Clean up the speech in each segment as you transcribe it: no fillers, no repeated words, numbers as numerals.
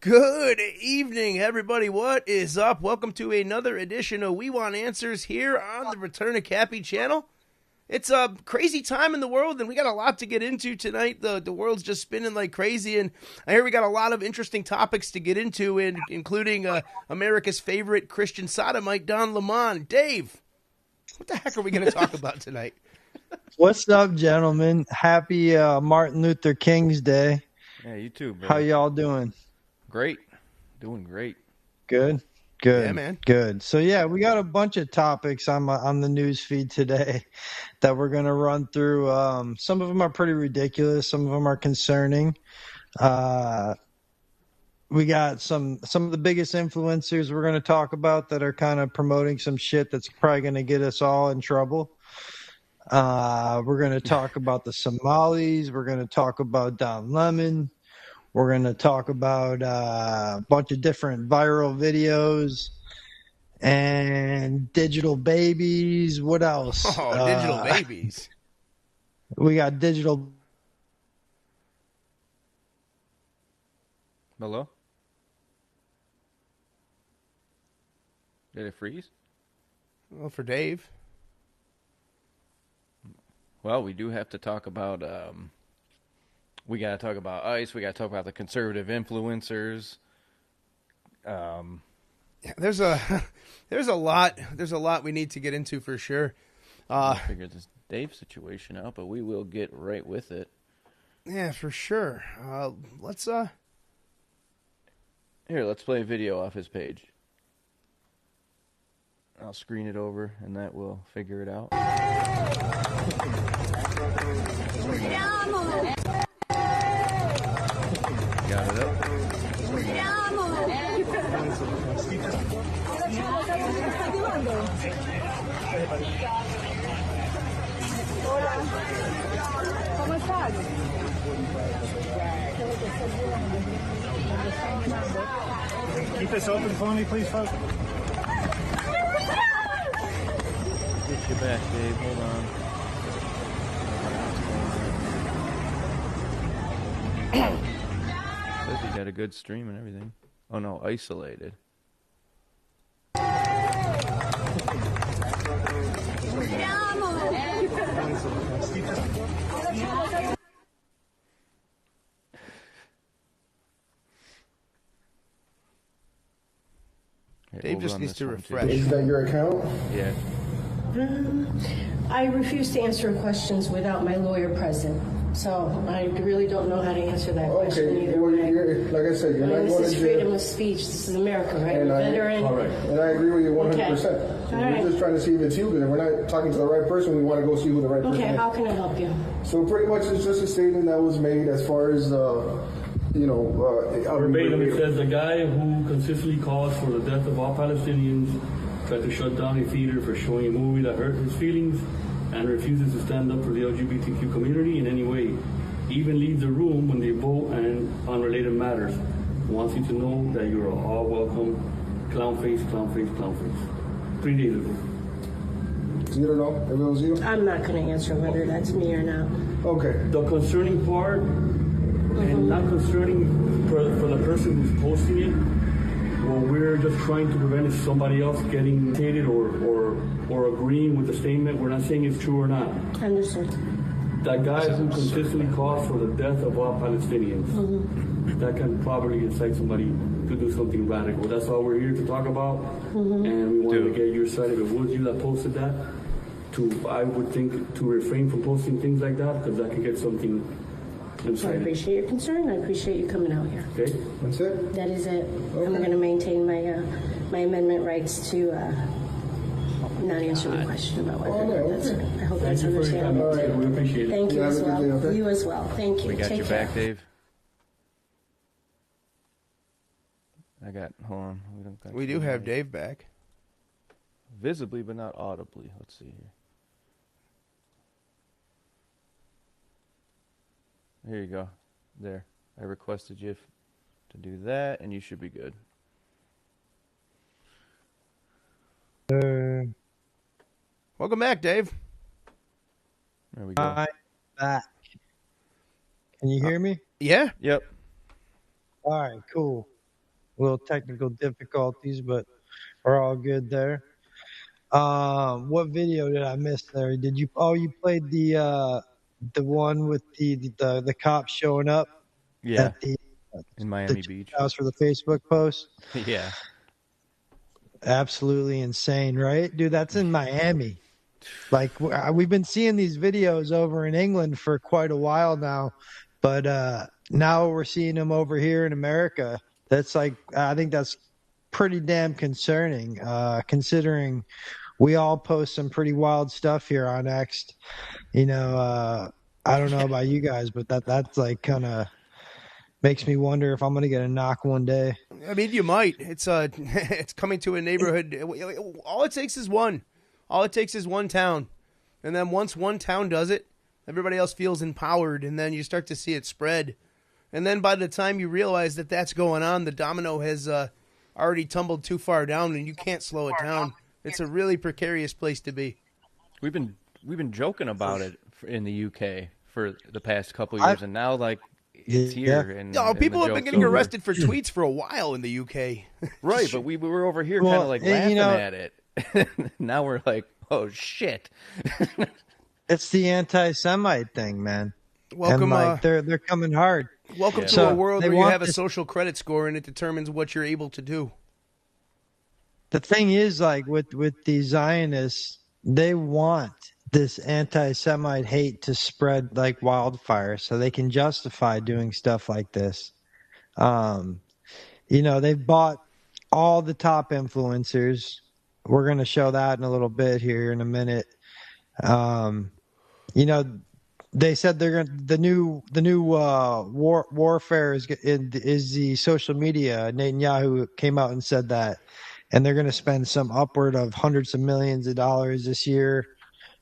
Good evening, everybody. What is up? Welcome to another edition of We Want Answers here on the Return of Cappy channel. It's a crazy time in the world, and we got a lot to get into tonight. The world's just spinning like crazy, and I hear we got a lot of interesting topics to get into, including America's favorite Christian sodomite, Don Lemon. Dave, what the heck are we going to talk about tonight? What's up, gentlemen? Happy Martin Luther King's Day. Yeah, you too, bro. How y'all doing? Great. Doing great. Good. Yeah, man. Good. So, yeah, we got a bunch of topics on the news feed today that we're going to run through. Some of them are pretty ridiculous. Some of them are concerning. We got some of the biggest influencers we're going to talk about that are kind of promoting some shit that's probably going to get us all in trouble. We're going to talk about the Somalis. We're going to talk about Don Lemon. We're going to talk about a bunch of different viral videos and digital babies. What else? Oh, digital babies. We got digital. Hello? Did it freeze? Well, for Dave. Well, we do have to talk about, we got to talk about ICE. We got to talk about the conservative influencers. Yeah, there's a lot we need to get into for sure. Figure this Dave situation out, but we will get right with it. Yeah, for sure. Let's play a video off his page. I'll screen it over, and that will figure it out. Got it up. ¿Cómo estás? Keep this open for me, please, folks. Get you back, Dave. Hold on. Says you got a good stream and everything. Oh no, isolated. Here, Dave just needs to refresh. Is that your account? Yeah. I refuse to answer questions without my lawyer present, so I really don't know how to answer that question Okay, either well, way. like I said, you're not This going is to freedom jail. of speech. This is America, right? And I agree with you 100%. Okay. So All we're right. just trying to see if it's you, because if we're not talking to the right person, we want to go see who the right person Okay, is. how can I help you? So pretty much it's just a statement that was made as far as, Verbatim, it says the guy who consistently calls for the death of all Palestinians tried to shut down a theater for showing a movie that hurt his feelings and refuses to stand up for the LGBTQ community in any way. Even leaves the room when they vote and on related matters. Wants you to know that you are all welcome. Clown face, clown face, clown face. 3 days ago. You don't know if it was you? I'm not going to answer whether that's me or not. Okay. The concerning part, and not concerning for the person who's posting it, what we're just trying to prevent is somebody else getting irritated or agreeing with the statement. We're not saying it's true or not. Understood. That guy who consistently calls for the death of all Palestinians, that can probably incite somebody to do something radical. That's all we're here to talk about, and we wanted to get your side. If it was you that posted that, I would think to refrain from posting things like that, because that could get something I incited. appreciate your concern. I appreciate you coming out here. Okay? That's it? That is it. Okay. I'm going to maintain my amendment rights to not answer the question about whether or not that's me. I hope that's Thank you for your time. understandable. We appreciate it. Thank you Yeah, as have a good well. day, okay? You as well. Thank you. We got Take your care. back, Dave. Hold on. We do have Dave back. Visibly, but not audibly. Let's see here. Here you go. There. I requested you to do that, and you should be good. Welcome back, Dave. There we go. I'm back. Can you hear me? Yeah. Yep. All right, cool. little technical difficulties, but we're all good there. What video did I miss there? Did you? Oh, you played the one with the cops showing up Yeah, at the in Miami church Beach. house for the Facebook post. Yeah. Absolutely insane, right, dude? That's in Miami. Like we've been seeing these videos over in England for quite a while now, but now we're seeing them over here in America. That's like I think that's pretty damn concerning, considering we all post some pretty wild stuff here on X. You know, I don't know about you guys, but that's like kind of makes me wonder if I'm gonna get a knock one day. I mean, you might. It's it's coming to a neighborhood. All it takes is one. All it takes is one town, and then once one town does it, everybody else feels empowered, and then you start to see it spread. And then by the time you realize that that's going on, the domino has already tumbled too far down, and you can't slow it down. It's a really precarious place to be. We've been joking about it in the UK for the past couple years, and now like it's here. And no, people the have been joke's getting over. arrested for tweets for a while in the UK. Right, but we were over here Well, kind of like and, laughing you know- at it. Now we're like, oh shit. It's the anti-Semite thing, man. Welcome, and like they're coming hard. welcome Yeah. to So, a world they where you want have a this- social credit score, and it determines what you're able to do. The thing is, like with the Zionists, they want this anti-Semite hate to spread like wildfire, so they can justify doing stuff like this. They've bought all the top influencers. We're going to show that in a little bit here in a minute. They said they're going the new warfare is the social media. Netanyahu came out and said that, and they're going to spend some upward of hundreds of millions of dollars this year,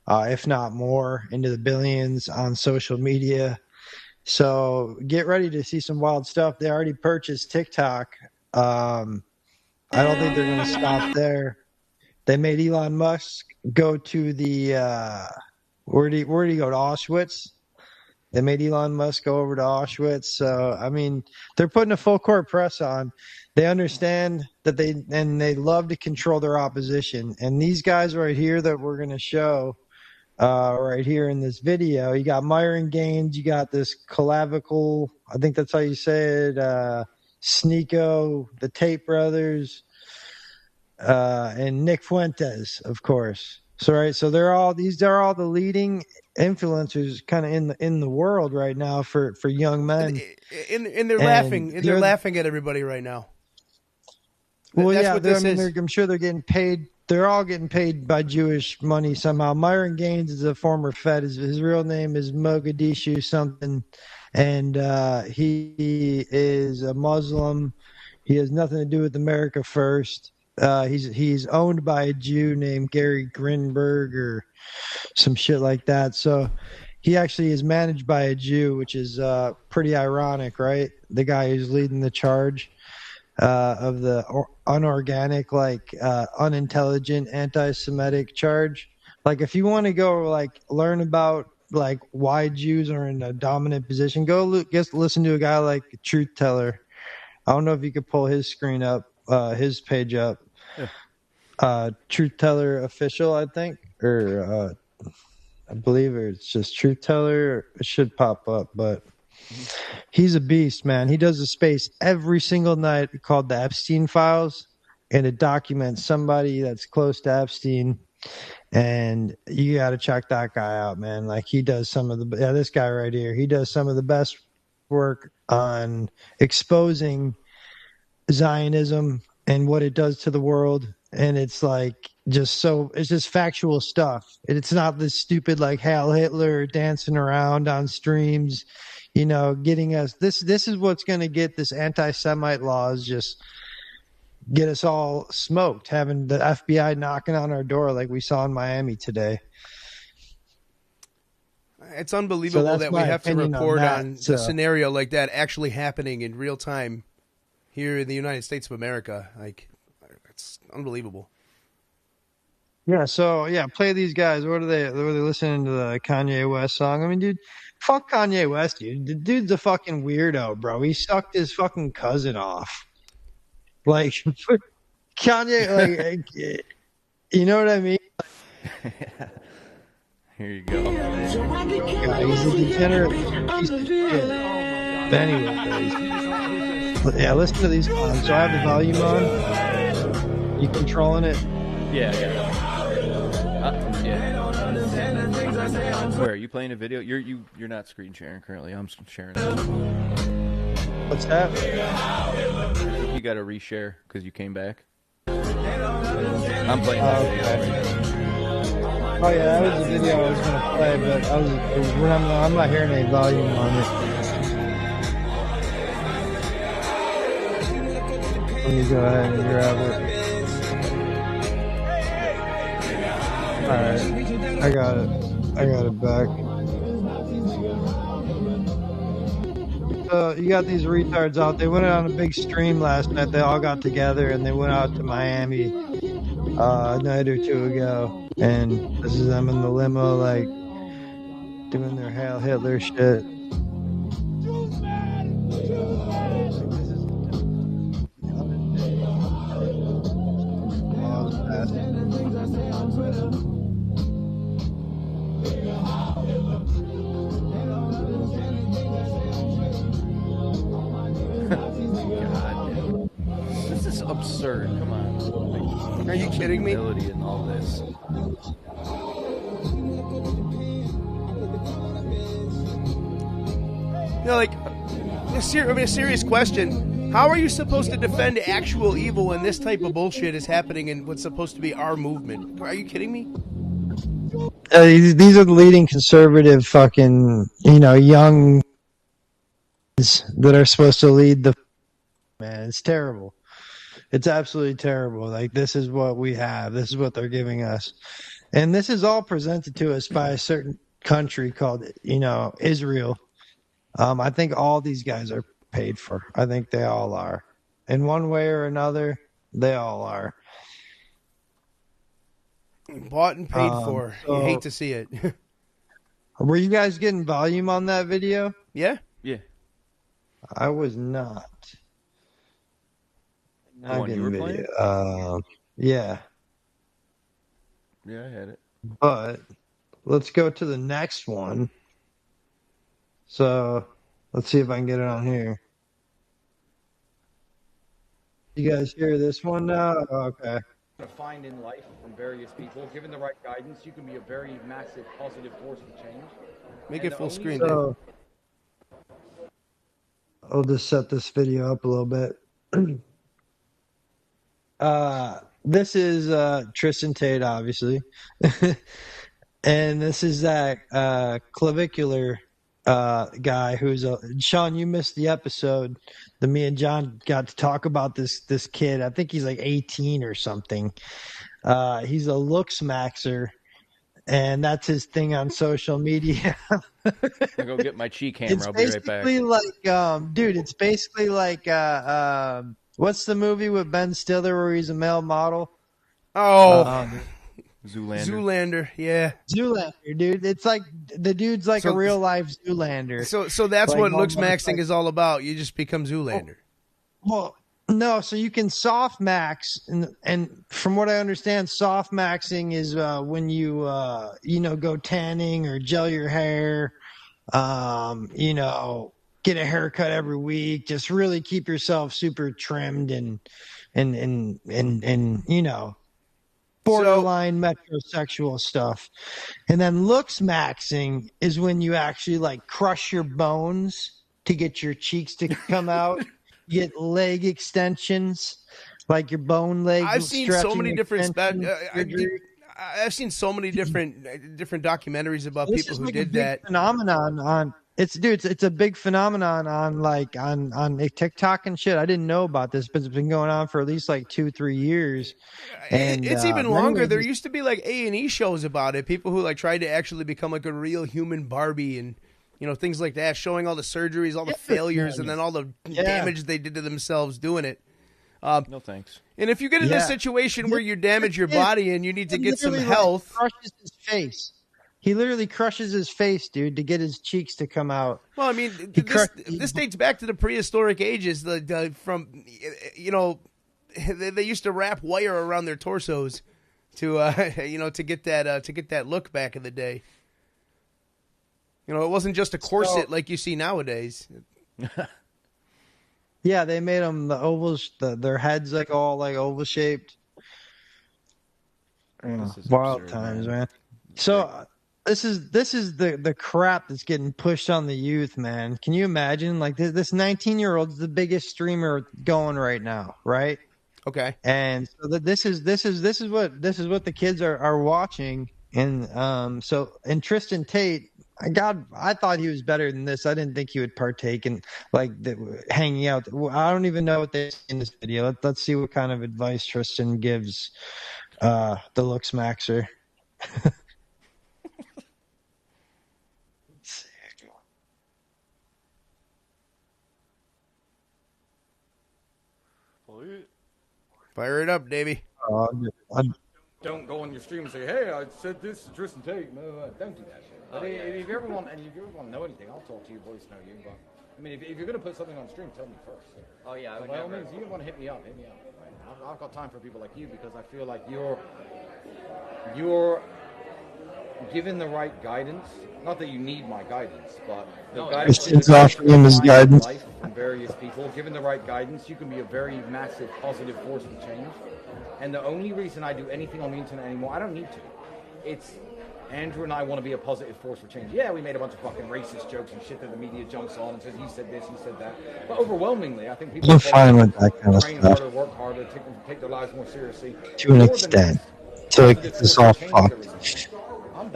if not more, into the billions on social media. So get ready to see some wild stuff. They already purchased TikTok. I don't think they're going to stop there. They made Elon Musk go to the where did he go to Auschwitz? They made Elon Musk go over to Auschwitz. So I mean, they're putting a full court press on. They understand that they love to control their opposition. And these guys right here that we're going to show right here in this video, you got Myron Gaines, you got this clavicle, I think that's how you say it, Sneeko, the Tate brothers, and Nick Fuentes, of course. So they're all the leading influencers kind of in the world right now for young men. And they're laughing. And they're laughing at everybody right now. Well, That's yeah, what this is. I'm sure they're getting paid. They're all getting paid by Jewish money somehow. Myron Gaines is a former Fed. His real name is Mogadishu something, and he is a Muslim. He has nothing to do with America First. He's owned by a Jew named Gary Grinberg or some shit like that. So he actually is managed by a Jew, which is pretty ironic, right? The guy who's leading the charge of the unorganic, unintelligent, anti-Semitic charge. Like, if you want to go learn about why Jews are in a dominant position, just listen to a guy like Truth Teller. I don't know if you could pull his screen up, his page up. Yeah. Truth Teller official, I think, or I believe it's just Truth Teller. It should pop up, but he's a beast, man. He does a space every single night called the Epstein Files, and it documents somebody that's close to Epstein. And you got to check that guy out, man. Like, he does this guy right here. He does some of the best work on exposing Zionism and what it does to the world. And it's it's just factual stuff. It's not this stupid Heil Hitler dancing around on streams, getting us. This is what's going to get this anti-Semite laws just get us all smoked, having the FBI knocking on our door like we saw in Miami today. It's unbelievable So that we have to opinion on report that, on so. a scenario like that actually happening in real time here in the United States of America. It's unbelievable. Yeah, so play these guys. What are they listening to the Kanye West song? I mean, dude, fuck Kanye West, dude. The dude's a fucking weirdo, bro. He sucked his fucking cousin off. Like Kanye, like you know what I mean? Here you go. Yeah, he's a degenerate piece of shit. But anyway, yeah, listen to these songs. So I have the volume on. You controlling it? Yeah, I got it. Yeah. Where are you playing a video? You're not screen sharing currently. I'm sharing it. What's that? You got to reshare because you came back. I'm playing that video right now. Oh yeah, that was the video I was gonna play, but I'm not hearing any volume on it. Let me go ahead and grab it. Alright, I got it back. You got these retards out. They went on a big stream last night. They all got together and they went out to Miami a night or two ago. And this is them in the limo, like, doing their Hail Hitler shit. God, this is absurd. Come on. Are you kidding me? In all this. You know, like, a serious question. How are you supposed to defend actual evil when this type of bullshit is happening in what's supposed to be our movement? Are you kidding me? These are the leading conservative fucking, young that are supposed to lead the... Man, it's terrible. It's absolutely terrible. Like, this is what we have. This is what they're giving us. And this is all presented to us by a certain country called, Israel. I think all these guys are paid for. I think they all are. In one way or another, they all are. Bought and paid for. You hate to see it. Were you guys getting volume on that video? Yeah? Yeah. I was not. The one you were playing? Yeah. Yeah, I had it. But let's go to the next one. So let's see if I can get it on here. You guys hear this one now? Okay. Find in life from various people. Given the right guidance, you can be a very massive positive force for change. Make it full screen, so, I'll just set this video up a little bit. This is Tristan Tate, obviously. And this is that clavicular guy who's Sean, you missed the episode that me and John got to talk about this kid. I think he's like 18 or something. He's a looks maxer, and that's his thing on social media. I'll go get my cheek hammer. I'll be right back. It's basically like what's the movie with Ben Stiller where he's a male model? Oh, Zoolander, yeah. Zoolander, dude. It's like the dude's like a real life Zoolander. So that's like, what looks maxing is all about. You just become Zoolander. Well, no. So you can soft max, and from what I understand, soft maxing is when you go tanning or gel your hair, get a haircut every week. Just really keep yourself super trimmed and borderline metrosexual stuff. And then looks maxing is when you actually like crush your bones to get your cheeks to come out. You get leg extensions, like your bone leg. I've seen so many different I've seen so many different documentaries about people who did that. Phenomenon on it's a big phenomenon on TikTok and shit. I didn't know about this, but it's been going on for at least like 2-3 years. And it's even longer. There used to be like A&E shows about it. People who like tried to actually become like a real human Barbie and things like that, showing all the surgeries, all the failures, and then all the damage they did to themselves doing it. No thanks. And if you get in a situation where you damage your body and you need to get some health, crushes his face. He literally crushes his face, dude, to get his cheeks to come out. Well, I mean, this dates back to the prehistoric ages. they used to wrap wire around their torsos to to get that look back in the day. You know, it wasn't just a corset like you see nowadays. Yeah, they made them the ovals, their heads like all like oval shaped. Wild absurd, times, man. man. So this is the crap that's getting pushed on the youth, man. Can you imagine? Like this 19-year-old's the biggest streamer going right now, right? Okay. And so this is what the kids are watching. And and Tristan Tate, I thought he was better than this. I didn't think he would partake in hanging out. I don't even know what they say in this video. Let's see what kind of advice Tristan gives the looks maxer. Fire it up, Davey. Don't go on your stream and say, "Hey, I said this to Tristan Tate." No, don't do that shit. But if you ever want to know anything, I'll talk to you, boys. Know you, but I mean, if you're gonna put something on stream, tell me first. Oh yeah, by all means, you want to hit me up. Right? I've got time for people like you because I feel like you're given the right guidance. Not that you need my guidance, but the guidance Christian's offering him his guidance. life from various people. Given the right guidance, you can be a very massive positive force of change. And the only reason I do anything on the internet anymore, I don't need to. It's Andrew and I want to be a positive force for change. Yeah, we made a bunch of fucking racist jokes and shit that the media jumps on and says, you said this, you said that. But overwhelmingly, I think people I'm fine with that kind of train stuff. harder, work harder, take their lives more seriously. To an extent. Till it gets us all fucked. I'm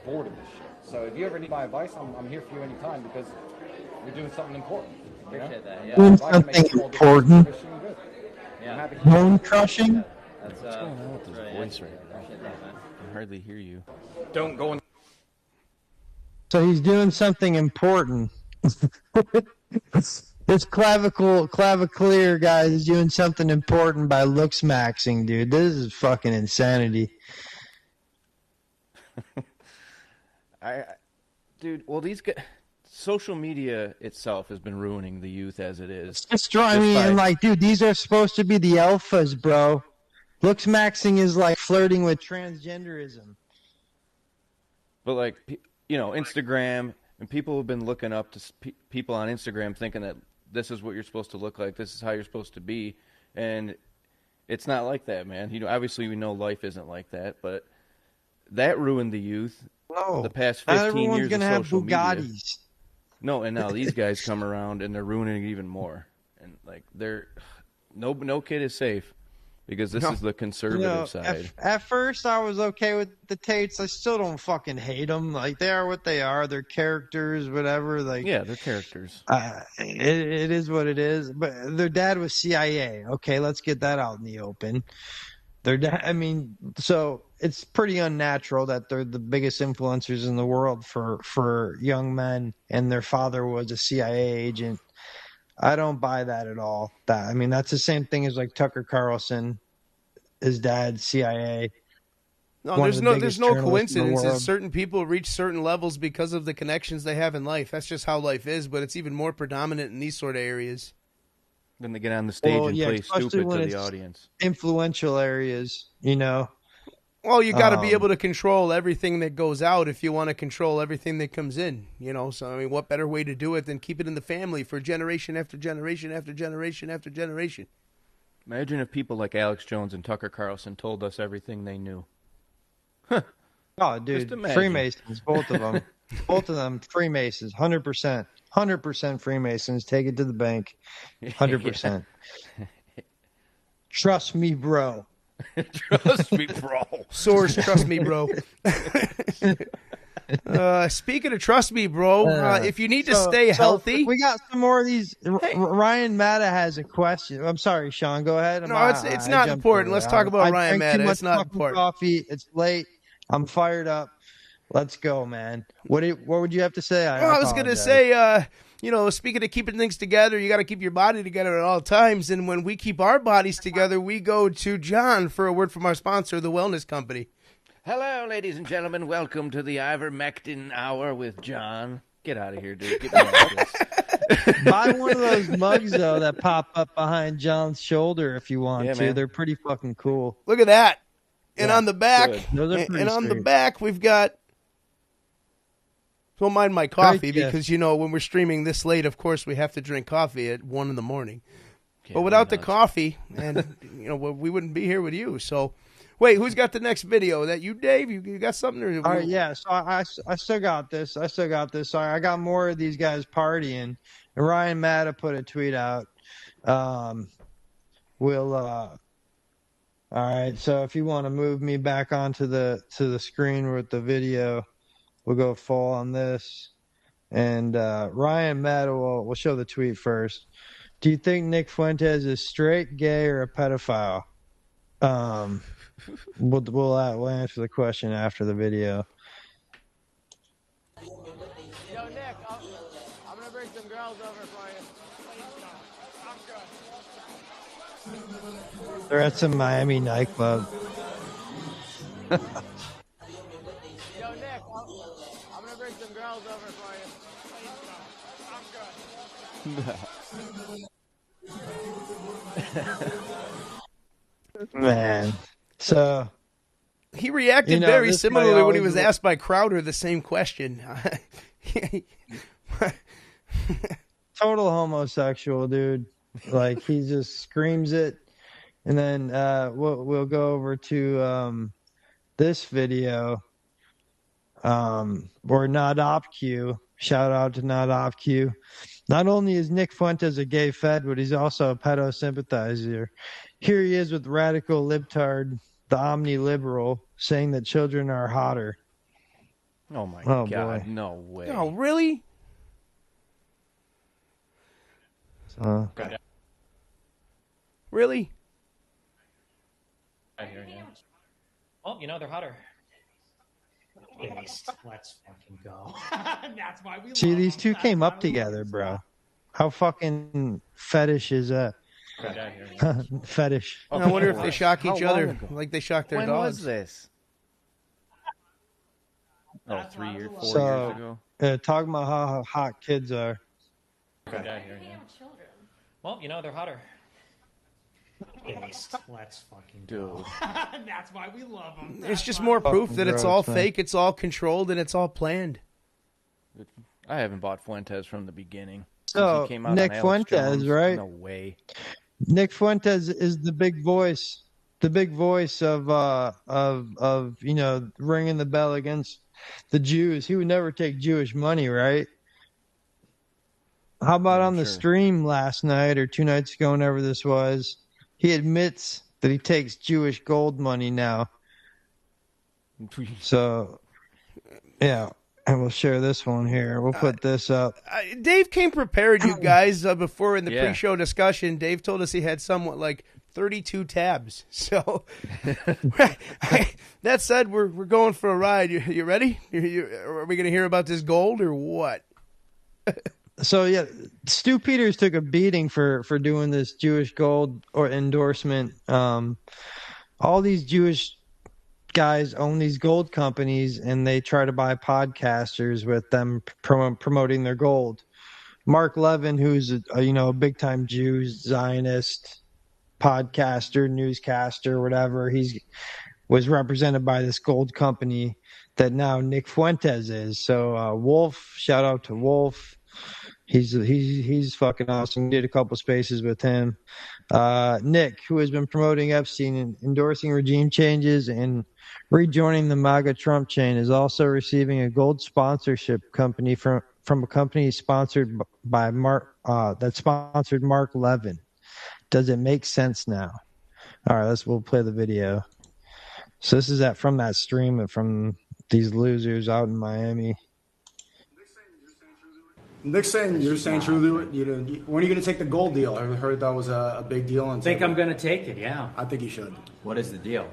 bored of this shit. So if you ever need my advice, I'm here for you anytime because you're doing something important. Appreciate that. Yeah. Doing something important. Yeah. Bone crushing. That's What's going on with this really voice nice. right now? Appreciate that, man. I can hardly hear you. Don't go in. So he's doing something important. This clavicle guy is doing something important by looks maxing, dude. This is fucking insanity. Dude, well, these guys, social media itself has been ruining the youth as it is. It's driving me and like, dude, these are supposed to be the alphas, bro. Looks maxing is like flirting with transgenderism. But like, Instagram, and people have been looking up to people on Instagram thinking that this is what you're supposed to look like, this is how you're supposed to be, and it's not like that, man. Obviously we know life isn't like that, but that ruined the youth. No, the past 15 not everyone's years gonna of have social Bugattis. media. No, and now these guys come around and they're ruining it even more. And like, no kid is safe. Because this is the conservative side. At first, I was okay with the Tates. I still don't fucking hate them. Like, they are what they are. They're characters, whatever. Like, yeah, they're characters. It is what it is. But their dad was CIA. Okay, let's get that out in the open. Their dad. I mean, so it's pretty unnatural that they're the biggest influencers in the world for young men, and their father was a CIA agent. I don't buy that at all. That's the same thing as like Tucker Carlson, his dad, CIA. No, there's no coincidences. Certain people reach certain levels because of the connections they have in life. That's just how life is, but it's even more predominant in these sort of areas. Then they get on the stage and play stupid to the audience. Influential areas, Well, you got to be able to control everything that goes out if you want to control everything that comes in, So, what better way to do it than keep it in the family for generation after generation after generation after generation? Imagine if people like Alex Jones and Tucker Carlson told us everything they knew. Oh, dude, Freemasons, both of them. Both of them, Freemasons, 100%. 100% Freemasons. Take it to the bank. 100%. Trust me, bro. Trust me, bro. Source, trust me, bro. Speaking of trust me, bro, if you need to stay healthy. We got some more of these. Hey. Ryan Matta has a question. I'm sorry, Sean. Go ahead. No, it's not important. Let's talk about Ryan Matta. It's not important. Coffee. It's late. I'm fired up. Let's go, man. What would you have to say? I was going to say, speaking of keeping things together, you got to keep your body together at all times. And when we keep our bodies together, we go to John for a word from our sponsor, the Wellness Company. Hello, ladies and gentlemen. Welcome to the Ivermectin Hour with John. Get out of here, dude. Get me out of this. Buy one of those mugs though that pop up behind John's shoulder if you want to. Man. They're pretty fucking cool. Look at that. And on the back, Those are pretty and on the sweet. back, we've got. Don't mind my coffee Great gift. because when we're streaming this late, of course we have to drink coffee at 1 a.m. Yeah, but without the nuts. coffee, and we wouldn't be here with you. So, wait, who's got the next video? That you, Dave? You got something? Or All right, yeah. So I still got this. Sorry, I got more of these guys partying. And Ryan Matta put a tweet out. All right. So if you want to move me back onto the screen with the video, we'll go full on this. And Ryan Matta will show the tweet first. Do you think Nick Fuentes is straight, gay, or a pedophile? We'll answer the question after the video. Yo, Nick, I'm gonna bring some girls over for you. They're at some Miami nightclub. Yo, Nick, I'm gonna bring some girls over for you. Man. So he reacted very this similarly guy when he always was asked by Crowder the same question. total homosexual, dude. Like he just screams it. And then we'll go over to this video where NodOpQ, shout out to NodOpQ. Not only is Nick Fuentes a gay fed, but he's also a pedo sympathizer. Here he is with radical libtard, the omni-liberal, saying that children are hotter. Oh my God! Boy. No way! Oh, really? Really? I hear you. Well, they're hotter. Let's fucking go. That's why we See, love these them. two That's came why up we together, love bro. How fucking fetish is that? them. I hear you. Fetish. I wonder if they shock How each long other ago? like they shock their When dogs. was this? Oh, 3 years, 4 So- years ago. Talking about how hot kids are. I hear you. Well, they're hotter. Let's fucking go. Dude. That's why we love them. It's just more proof that it's all gross, man. fake, it's all controlled, and it's all planned. I haven't bought Fuentes from the beginning. So, Since he came out Nick on Alex Fuentes, Jones. right? No way. Nick Fuentes is the big voice of ringing the bell against the Jews. He would never take Jewish money, right? How about on the stream last night or 2 nights ago, whenever this was, he admits that he takes Jewish gold money now. So, yeah, and we'll share this one here. We'll put this up. Dave came prepared, you guys, before in the Yeah. pre-show discussion. Dave told us he had somewhat like 32 tabs. So, that said, we're going for a ride. You ready? Are we going to hear about this gold or what? So yeah, Stu Peters took a beating for doing this Jewish gold or endorsement. All these Jewish guys own these gold companies, and they try to buy podcasters with them promoting their gold. Mark Levin, who's a big time Jew, Zionist podcaster, newscaster, whatever, was represented by this gold company that now Nick Fuentes is. So Wolf, shout out to Wolf. He's fucking awesome. Did a couple spaces with him. Nick, who has been promoting Epstein and endorsing regime changes and rejoining the MAGA Trump chain, is also receiving a gold sponsorship company from a company sponsored by Mark that sponsored Mark Levin. Does it make sense now? All right, we'll play the video. So this is from that stream from these losers out in Miami. Nick's saying you're saying truly. When are you going to take the gold deal? I heard that was a big deal. I think I'm going to take it, yeah. I think you should. What is the deal?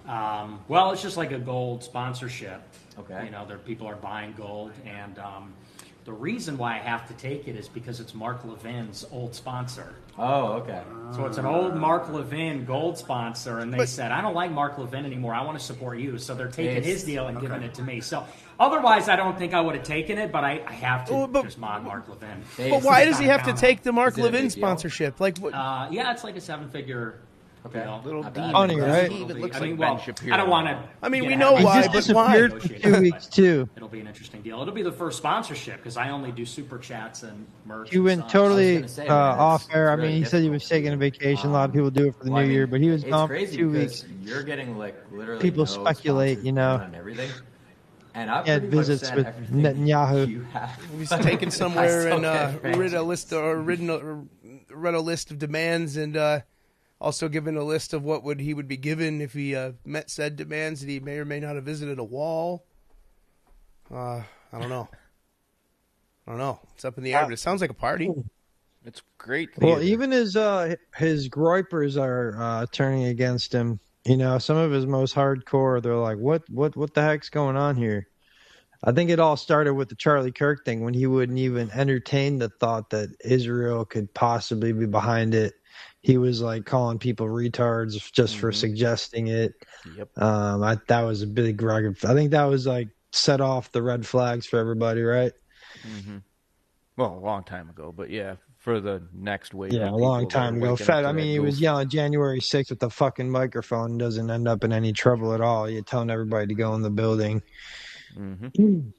Well, it's just like a gold sponsorship. Okay. People are buying gold, and The reason why I have to take it is because it's Mark Levin's old sponsor. Oh, okay. So it's an old Mark Levin gold sponsor, and they said, I don't like Mark Levin anymore. I want to support you. So they're taking his deal and giving it to me. So otherwise, I don't think I would have taken it, but I have to just mod Mark Levin. But why does he have to take the Mark Levin sponsorship? Like, what? Yeah, it's like a 7-figure. Okay. Little funny, right? It looks I like mean, Ben well, Shapiro. I don't want to. I mean, we know why, but why? For 2 weeks too. It'll be an interesting deal. It'll be the first sponsorship because I only do super chats and merch. He went totally off air. I mean, he said he was taking a vacation. A lot of people do it for the New Year, but he was gone for 2 weeks. You're getting like literally people speculate, you know. on everything. And I had visits with Netanyahu. He was taken somewhere and read a list of demands and also given a list of what he would be given if he met said demands, and he may or may not have visited a wall. I don't know. It's up in the air, but it sounds like a party. It's great. Well, even his groypers are turning against him. You know, some of his most hardcore, they're like, what the heck's going on here? I think it all started with the Charlie Kirk thing when he wouldn't even entertain the thought that Israel could possibly be behind it. He was like calling people retards just for suggesting it. Yep. That was a big rug. I think that was like set off the red flags for everybody, right? Mm-hmm. Well, a long time ago, but yeah, for the next wave. Yeah, a long time ago. Fed. I mean, he was yelling January 6th with the fucking microphone and doesn't end up in any trouble at all. You're telling everybody to go in the building. Mm-hmm.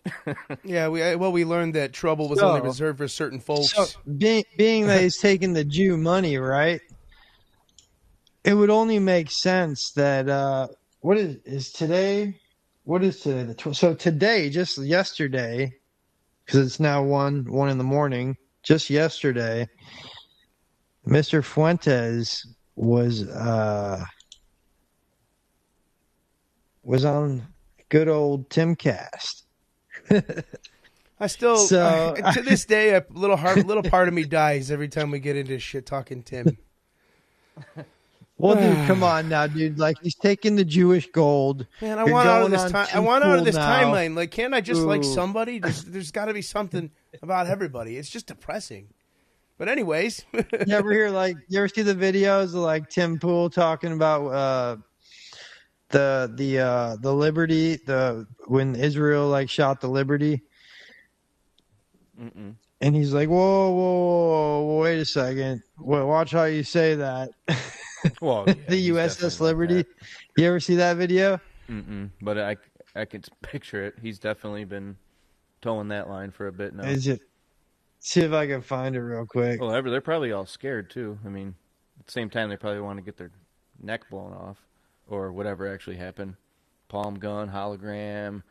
Yeah, we learned that trouble was only reserved for certain folks. So being that he's taking the Jew money, right? It would only make sense that what is today? What is today? So today, just yesterday, because it's now one in the morning. Just yesterday, Mr. Fuentes was on good old Timcast. I still, to this day, a little part of me dies every time we get into shit talking Tim. Well, dude, come on now, dude. Like, he's taking the Jewish gold. Man, I want out of this time. I want out of this now. timeline. Like, can't I just like somebody? There's got to be something about everybody. It's just depressing. But anyways, you ever see the videos of like Tim Pool talking about the Liberty, when Israel like shot the Liberty? Mm-mm. And he's like, whoa, wait a second. Well, watch how you say that. Well, yeah, the USS Liberty. Like you ever see that video? Mm-mm. But I can picture it. He's definitely been towing that line for a bit now. Is it? See if I can find it real quick. Well, they're probably all scared too. I mean, at the same time, they probably want to get their neck blown off or whatever actually happened. Palm gun, hologram,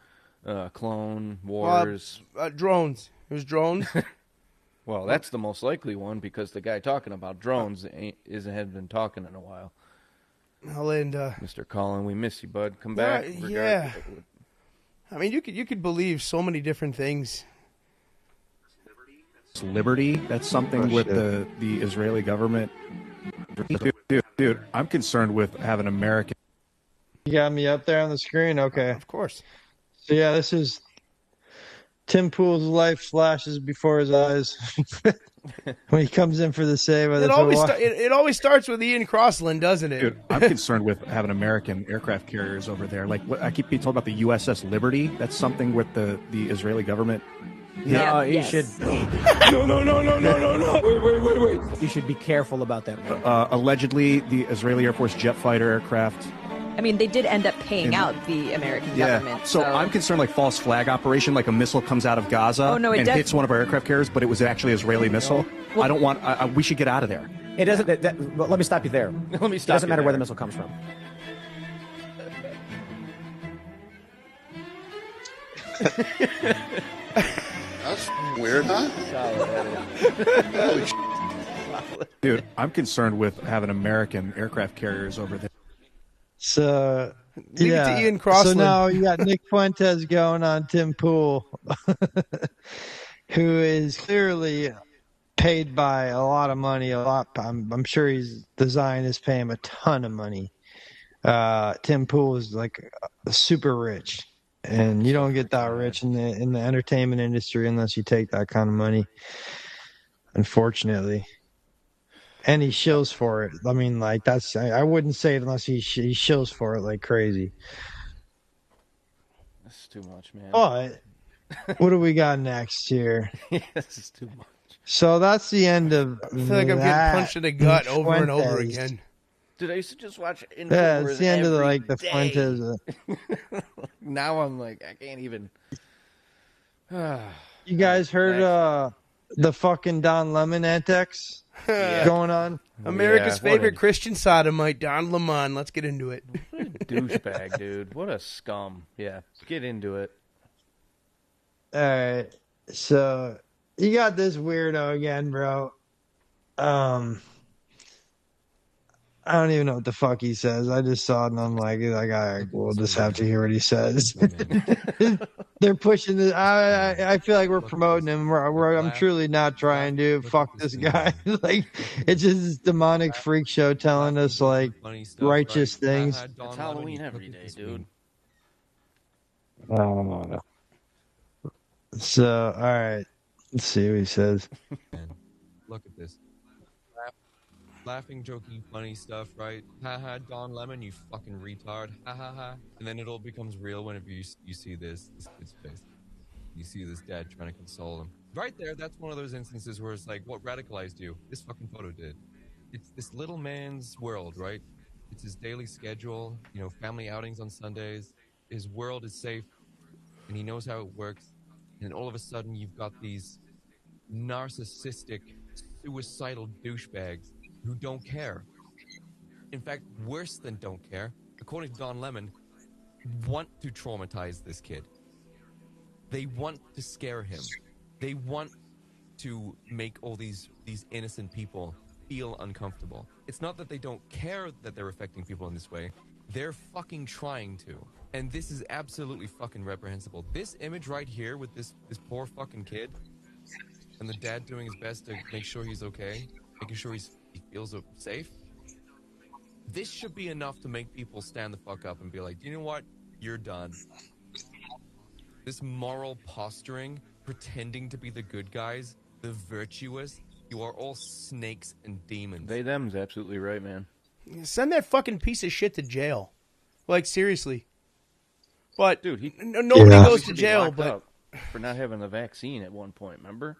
clone wars, drones. It was drones. Well, that's the most likely one because the guy talking about drones hadn't been talking in a while. Well, and Mr. Collin, we miss you, bud. Come back. Yeah. I mean, you could believe so many different things. Liberty. That's something with the Israeli government. Dude, I'm concerned with having American. You got me up there on the screen? Okay. Of course. So, yeah, this is Tim Pool's life flashes before his eyes when he comes in for the save. It always starts with Ian Crossland, doesn't it? Dude, I'm concerned with having American aircraft carriers over there. Like, I keep being told about the USS Liberty. That's something with the Israeli government. Yeah, you should. No. Wait. You should be careful about that. Allegedly, the Israeli Air Force jet fighter aircraft. I mean, they did end up paying out the American government. So I'm concerned, like false flag operation, like a missile comes out of Gaza and hits one of our aircraft carriers, but it was actually an Israeli missile. Well, I don't want. We should get out of there. It doesn't. Well, let me stop you there. It doesn't matter where the missile comes from. That's weird, huh? Dude, I'm concerned with having American aircraft carriers over there. So, Leave it to Ian Crossland. So now you got Nick Fuentes going on Tim Pool, who is clearly paid by a lot of money. I'm sure the Zionists pay him a ton of money. Tim Pool is like super rich. And you don't get that rich in the entertainment industry unless you take that kind of money. Unfortunately. And he shills for it. I mean, like, I wouldn't say it unless he shills for it like crazy. That's too much, man. But what do we got next here? Yeah, this is too much. So that's the end of I feel like I'm getting punched in the gut over and over again. Dude, I used to just watch InfoWars. Yeah, it's the end of the Fuentes. Now I'm like, I can't even. You guys heard the fucking Don Lemon antics going on? America's favorite Christian sodomite, Don Lemon. Let's get into it. What a douchebag, dude. What a scum. Yeah, get into it. All right. So you got this weirdo again, bro. I don't even know what the fuck he says. I just saw it and I'm like, all right, we'll just have to hear what he says. They're pushing this. I feel like we're promoting him. I'm truly not trying to fuck this guy. Like, it's just this demonic freak show telling us like righteous things. It's Halloween every day, dude. Oh. So, all right. Let's see what he says. Look at this. Laughing, joking, funny stuff, right? Haha, Don Lemon, you fucking retard. Ha ha ha. And then it all becomes real whenever you see this kid's face. You see this dad trying to console him. Right there, that's one of those instances where it's like, what radicalized you? This fucking photo did. It's this little man's world, right? It's his daily schedule, family outings on Sundays. His world is safe, and he knows how it works. And all of a sudden, you've got these narcissistic, suicidal douchebags who don't care. In fact, worse than don't care, according to Don Lemon, want to traumatize this kid. They want to scare him. They want to make all these innocent people feel uncomfortable. It's not that they don't care that they're affecting people in this way. They're fucking trying to. And this is absolutely fucking reprehensible. This image right here with this poor fucking kid and the dad doing his best to make sure he's okay, making sure he feels safe. This should be enough to make people stand the fuck up and be like, you know what? You're done. This moral posturing, pretending to be the good guys, the virtuous, you are all snakes and demons. They them's absolutely right, man. Send that fucking piece of shit to jail. Like, seriously. But dude, nobody goes to jail, but for not having the vaccine at one point, remember?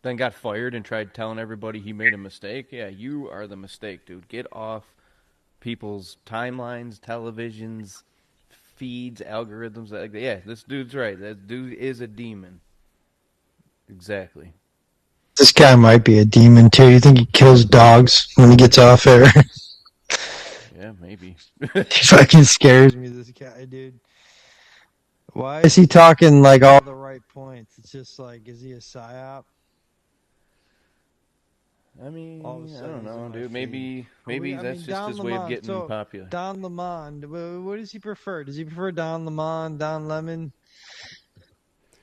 Then got fired and tried telling everybody he made a mistake. Yeah, you are the mistake, dude. Get off people's timelines, televisions, feeds, algorithms. Yeah, this dude's right. That dude is a demon. Exactly. This guy might be a demon too. You think he kills dogs when he gets off air? Yeah, maybe. He fucking scares me, this guy, dude. Why is he talking like all the right points? It's just like, is he a psyop? I mean, I don't know, dude. Maybe that's just his way of getting popular. Don Lemon, what does he prefer? Does he prefer Don Lemon, Don Lemon?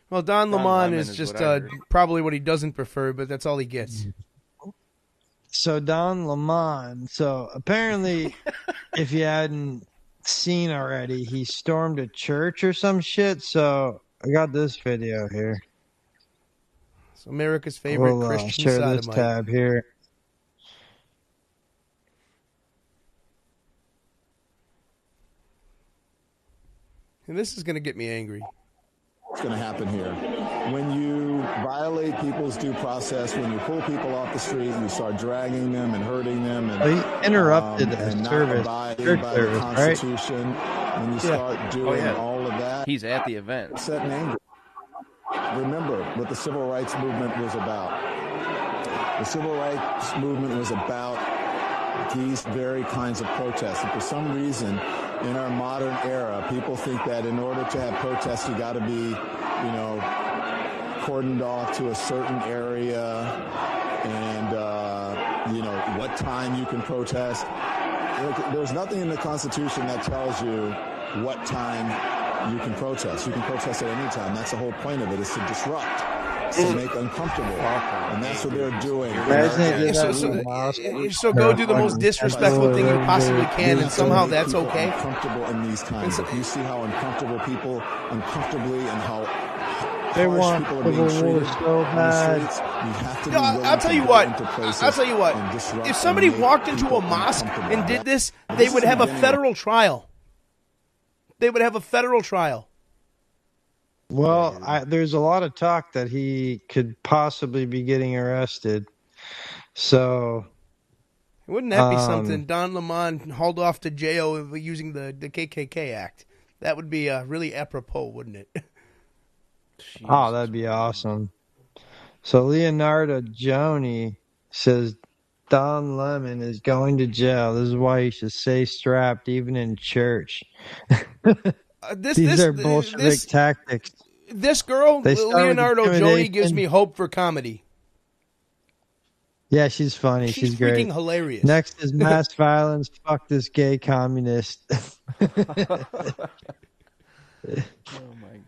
Well, Don Lemon is just probably what he doesn't prefer, but that's all he gets. So Don Lemon. So apparently, if you hadn't seen already, he stormed a church or some shit. So I got this video here. It's America's favorite Christian share sodomite. This tab here. And this is going to get me angry. What's going to happen here? When you violate people's due process, when you pull people off the street and you start dragging them and hurting them and he interrupted the and service, not abiding by the Constitution, when you start doing all of that, he's at the event. Set and angry. Remember what the civil rights movement was about. The civil rights movement was about these very kinds of protests. And for some reason, in our modern era, people think that in order to have protests, you got to be, cordoned off to a certain area and, what time you can protest. There's nothing in the Constitution that tells you what time you can protest. You can protest at any time. That's the whole point of it, is to disrupt. to make uncomfortable, and that's what they're doing. So go do the most disrespectful thing you possibly can, and somehow that's okay. Uncomfortable in these times. If you see how uncomfortable people, uncomfortably, and how they want people are being treated so bad. you have to be I'll tell you what. I'll tell you what. If somebody walked into a mosque and did this, they would have a federal trial. They would have a federal trial. Well, there's a lot of talk that he could possibly be getting arrested. So, wouldn't that be something? Don Lemon hauled off to jail using the KKK Act. That would be really apropos, wouldn't it? Oh, that'd be awesome. So Leonardo Joni says Don Lemon is going to jail. This is why you should stay strapped even in church. These are Bolshevik tactics. This girl, Leonardo Joni, gives me hope for comedy. Yeah, she's funny. She's great. Freaking hilarious. Next is mass violence. Fuck this gay communist.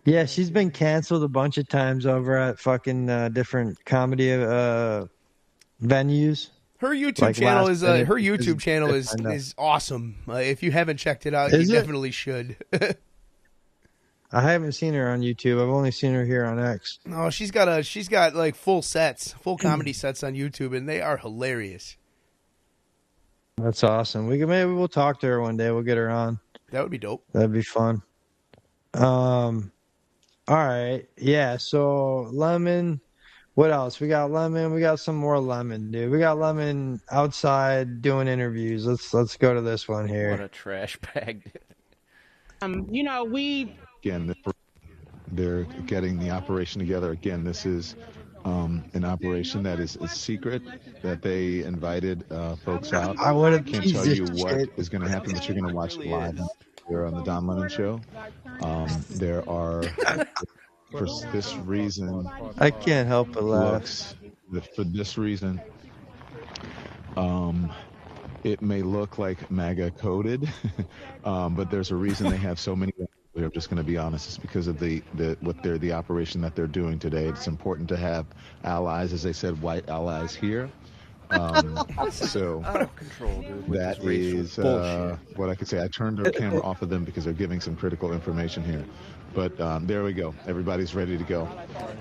Yeah, she's been canceled a bunch of times over at fucking different comedy venues. Her YouTube channel is awesome. If you haven't checked it out, you definitely should. I haven't seen her on YouTube. I've only seen her here on X. No, she's got like full comedy sets on YouTube, and they are hilarious. That's awesome. Maybe we'll talk to her one day. We'll get her on. That would be dope. That'd be fun. All right. Yeah, so Lemon. What else? We got Lemon. We got some more Lemon, dude. We got Lemon outside doing interviews. Let's go to this one here. What a trash bag. Again, they're getting the operation together. Again, this is an operation that is secret, that they invited folks out. I can't tell you what is going to happen, but you're going to watch live here on the Don Lemon Show. There are, for this reason, I can't help but laugh. For this reason, it may look like MAGA coded, but there's a reason they have so many. I'm just going to be honest. It's because of the operation that they're doing today. It's important to have allies, as they said, white allies here. So out of control, dude. That is what I could say. I turned the camera off of them because they're giving some critical information here. But there we go. Everybody's ready to go.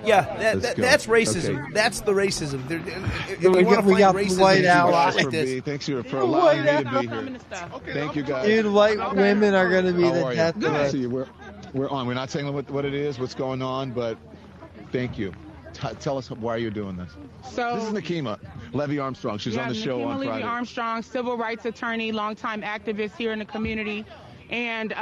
Yeah, that's racism. Okay. That's the racism. If you want to find racism, white allies like this. Thanks for allowing me to be here. Thank you, guys. Dude, white women are going to be the death of us. We're on. We're not saying what it is, what's going on, but thank you. Tell us why you're doing this. So this is Nakima Levy Armstrong. She's on the show on Friday. Levy Armstrong, civil rights attorney, longtime activist here in the community. And,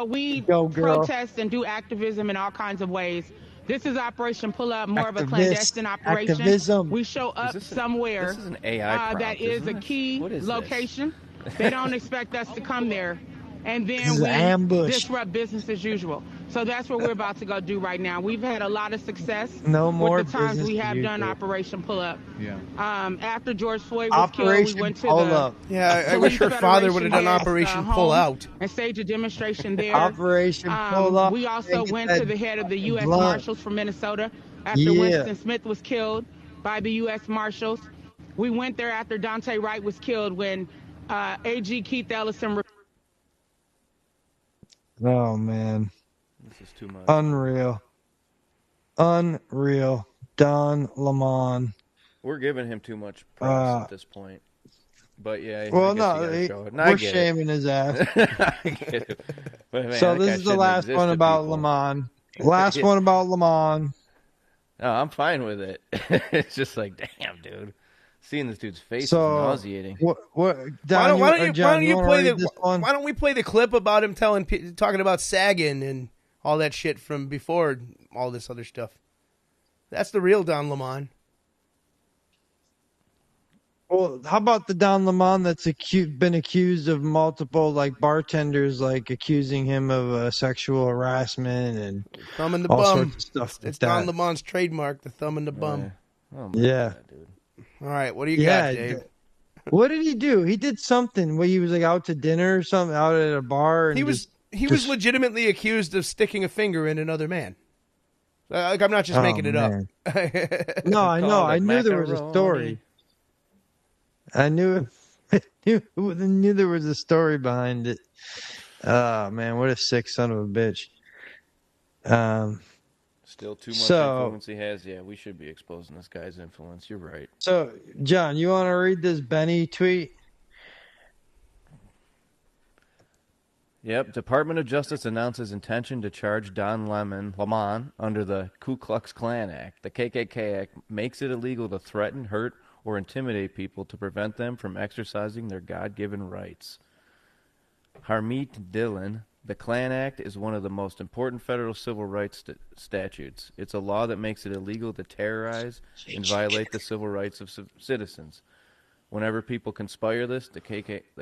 we protest and do activism in all kinds of ways. This is Operation Pull Up, more of a clandestine operation. Activism. We show up somewhere this is an AI prompt, that is a key location. They don't expect us to come there. And then we disrupt business as usual. So that's what we're about to go do right now. We've had a lot of success with the times we have done Operation Pull Up. Yeah. After George Floyd was killed, we went to the Yeah, I wish her father would have done Operation Pull Out. And staged a demonstration there. Operation Pull Up. We also went to the head of the U.S. Marshals from Minnesota after Winston Smith was killed by the U.S. Marshals. We went there after Dante Wright was killed when A.G. Keith Ellison. Oh, man. This is too much. Unreal. Don Lemon. We're giving him too much props at this point. But yeah, we're shaming his ass. I get it. But, man, so this is the last one about Lemon. Last one about Lemon. No, I'm fine with it. It's just like, damn, dude. Seeing this dude's face is nauseating. Why don't we play the clip about him talking about sagging and all that shit from before all this other stuff? That's the real Don Lemon. Well, how about the Don Lemon that's been accused of multiple bartenders accusing him of sexual harassment and thumb in the all bum sorts of stuff. It's Don Lemon's trademark, the thumb in the bum. Oh, yeah. God, dude. All right, what do you got, Dave? What did he do? He did something where he was out to dinner or something, out at a bar. And he was legitimately accused of sticking a finger in another man. Like, I'm not just making it up. No, I know. I knew there was a story. I knew there was a story behind it. Oh, man, what a sick son of a bitch. Still too much influence he has. Yeah, we should be exposing this guy's influence. You're right. So, John, you want to read this Benny tweet? Yep. Department of Justice announces intention to charge Don Lemon under the Ku Klux Klan Act. The KKK Act makes it illegal to threaten, hurt, or intimidate people to prevent them from exercising their God-given rights. Harmeet Dillon, the Klan Act is one of the most important federal civil rights statutes. It's a law that makes it illegal to terrorize and violate the civil rights of citizens. Whenever people conspire this, the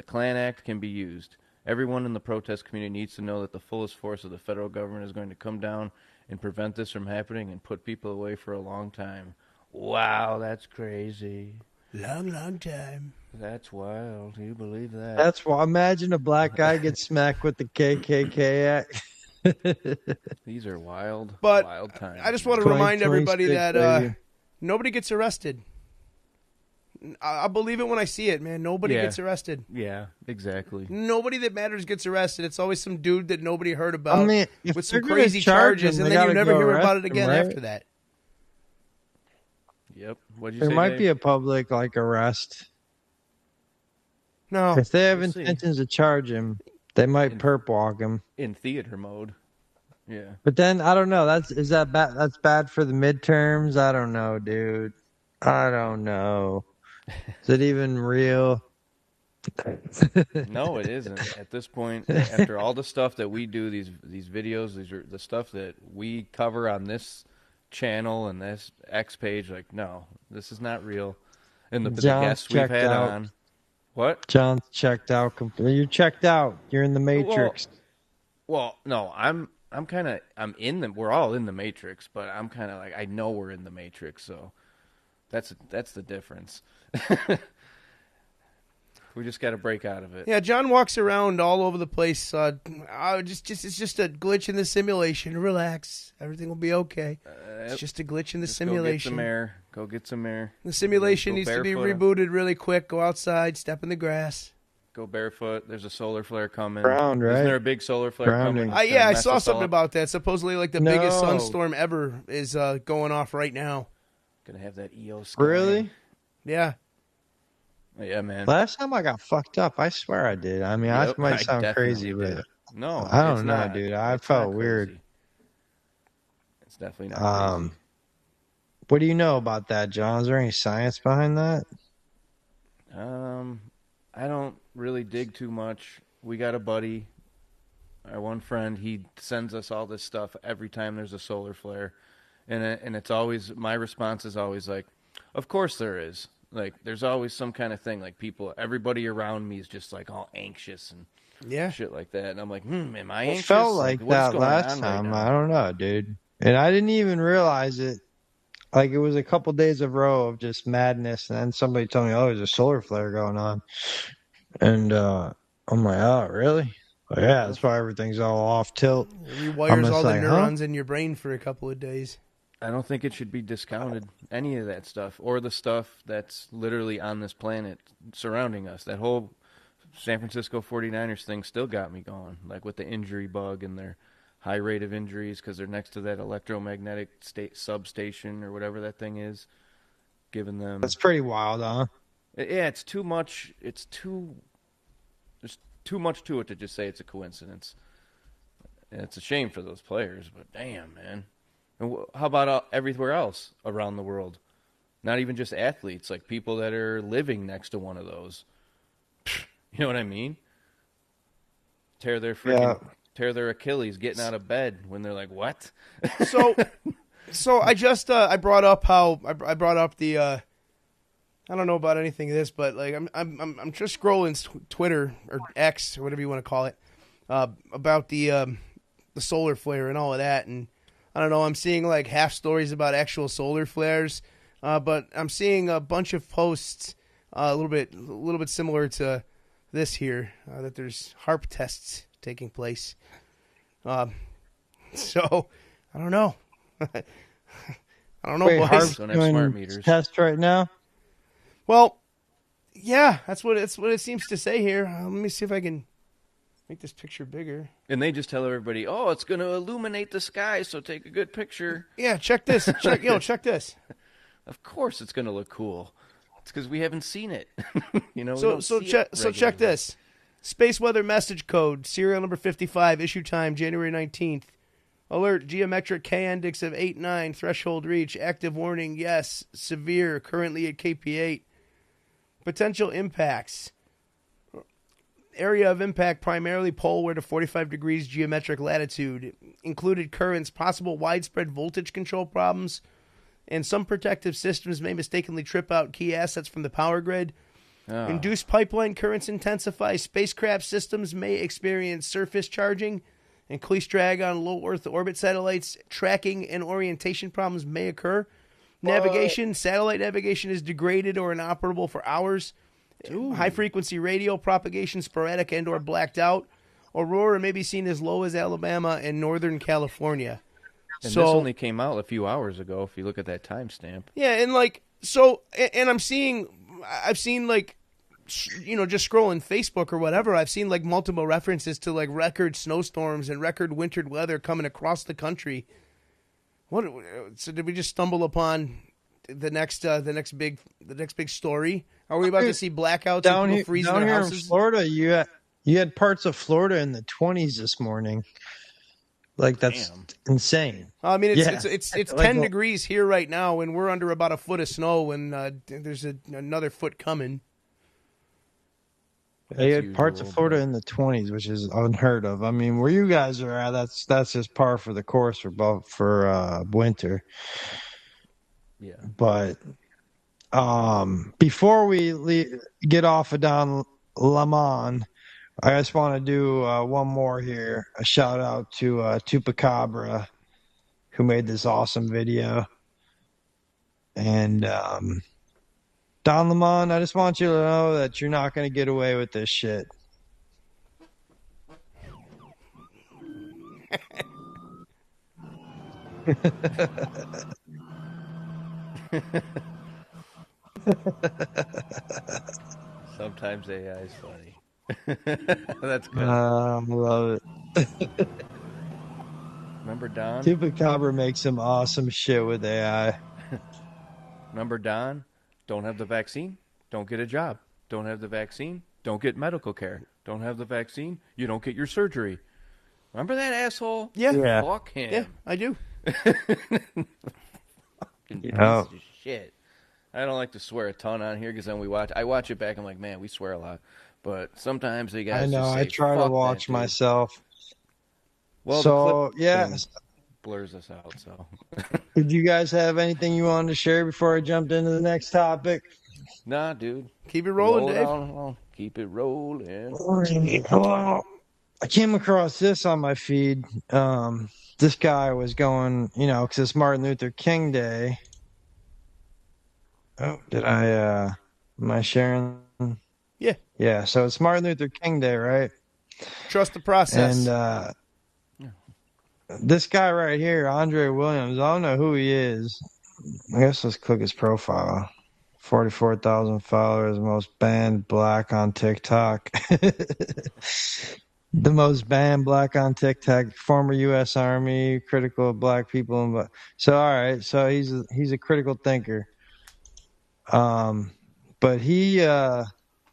Klan Act can be used. Everyone in the protest community needs to know that the fullest force of the federal government is going to come down and prevent this from happening and put people away for a long time. Wow, that's crazy. Long time. That's wild. Do you believe that? That's why. Imagine a black guy gets smacked with the KKK Act. These are wild times. I just want to remind everybody that nobody gets arrested. I'll believe it when I see it, man. Nobody gets arrested. Yeah, exactly. Nobody that matters gets arrested. It's always some dude that nobody heard about with some gonna crazy charge charges, him, and they then you gotta never go hear about arrest it again him, right? after that. Yep. What'd you There say, might Dave? be a public arrest. No. If they have We'll see. intentions to charge him, they might perp walk him. In theater mode. Yeah. But then I don't know. Is that bad? That's bad for the midterms. I don't know, dude. I don't know. Is it even real? No, it isn't. At this point, after all the stuff that we do, these videos, these are the stuff that we cover on this channel and this X page. Like, no, this is not real. And the guests we've had on. What? John's checked out completely. You're checked out. You're in the Matrix. Well, no, I'm in the. We're all in the Matrix, but I'm kind of like, I know we're in the Matrix, so that's the difference. We just got to break out of it. Yeah, John walks around all over the place. It's just a glitch in the simulation. Relax, everything will be okay. It's just a glitch in the simulation. Go get some air. The simulation needs to be rebooted really quick. Go outside, step in the grass. Go barefoot. There's a solar flare coming. Ground, right? Isn't there a big solar flare coming? I saw something about that. Supposedly, like the biggest sunstorm ever is going off right now. Gonna have that EO sky. Really? Yeah. Yeah, man. Last time I got fucked up, I swear I did. I mean, I might sound crazy, but no, I don't know, dude. I felt weird. It's definitely not crazy. What do you know about that, John? Is there any science behind that? I don't really dig too much. We got a buddy, our one friend. He sends us all this stuff every time there's a solar flare, and it's always, my response is always like, of course there is. Like, there's always some kind of thing. Like, everybody around me is just like all anxious and shit like that. And I'm like, am I anxious? It felt like that last time. I don't know, dude. And I didn't even realize it. Like, it was a couple days of row of just madness, and then somebody told me, "Oh, there's a solar flare going on," and I'm like, "Oh, really?" Like, yeah, that's why everything's all off tilt. It rewires all the neurons in your brain for a couple of days. I don't think it should be discounted, any of that stuff, or the stuff that's literally on this planet surrounding us. That whole San Francisco 49ers thing still got me going, like with the injury bug and their high rate of injuries because they're next to that electromagnetic substation or whatever that thing is, giving them... That's pretty wild, huh? Yeah, it's too much. There's too much to it to just say it's a coincidence. And it's a shame for those players, but damn, man. And how about everywhere else around the world? Not even just athletes, like people that are living next to one of those. You know what I mean? Tear their Achilles getting out of bed when they're like, what? So I just I brought up the I don't know about anything of this, but like I'm just scrolling Twitter or X or whatever you want to call it about the solar flare and all of that, and I don't know, I'm seeing like half stories about actual solar flares, but I'm seeing a bunch of posts a little bit similar to this here, that there's HARP tests taking place. So I don't know. I don't know. Wait, boys. Harv's Don't have smart doing meters. test right now. Well, yeah, that's what it seems to say here. Let me see if I can make this picture bigger. And they just tell everybody, "Oh, it's going to illuminate the sky, so take a good picture." Yeah, check this. Check this. Of course, it's going to look cool. It's because we haven't seen it. So check this. Space weather message code, serial number 55, issue time January 19th. Alert, geometric K index of 8.9, threshold reach, active warning, yes, severe, currently at KP8. Potential impacts. Area of impact primarily poleward to 45 degrees geometric latitude. Included currents, possible widespread voltage control problems, and some protective systems may mistakenly trip out key assets from the power grid. Oh. Induced pipeline currents intensify. Spacecraft systems may experience surface charging. Increased drag on low Earth orbit satellites. Tracking and orientation problems may occur. Navigation, satellite navigation is degraded or inoperable for hours. High-frequency radio propagation sporadic and or blacked out. Aurora may be seen as low as Alabama and Northern California. And this only came out a few hours ago, if you look at that timestamp. Yeah, and I've seen just scrolling Facebook or whatever, I've seen like multiple references to like record snowstorms and record wintered weather coming across the country. So did we just stumble upon the next big story? Are we about to see blackouts and people freezing down their here houses? in Florida, you had parts of Florida in the 20s this morning. Like, that's insane. I mean, it's 10 degrees here right now, and we're under about a foot of snow, and there's another foot coming. They had parts of Florida in the 20s, which is unheard of. I mean, where you guys are at, that's just par for the course for winter. Yeah. But before we get off of Don Lemon, I just want to do one more here. A shout out to Tupacabra, who made this awesome video. And Don Lemon, I just want you to know that you're not going to get away with this shit. Sometimes AI is funny. That's good. I love it. Remember Don? Chupacabra makes some awesome shit with AI. Remember Don? Don't have the vaccine, don't get a job. Don't have the vaccine, don't get medical care. Don't have the vaccine, you don't get your surgery. Remember that asshole? Yeah. Fuck him. Yeah, I do. Fucking piece of shit. I don't like to swear a ton on here because then I watch it back. I'm like, man, we swear a lot. But sometimes they guys. I know. Just say, I try to watch myself. Well, so the clip blurs us out. So, did you guys have anything you wanted to share before I jumped into the next topic? Nah, dude. Keep it rolling, Dave. Keep it rolling. Well, I came across this on my feed. This guy was going, because it's Martin Luther King Day. Oh, am I sharing? Yeah. Yeah, so it's Martin Luther King Day, right? Trust the process. And this guy right here, Andre Williams, I don't know who he is. I guess let's click his profile. 44,000 followers, most banned black on TikTok. The most banned black on TikTok, former U.S. Army, critical of black people. So, all right, so he's a critical thinker. But he had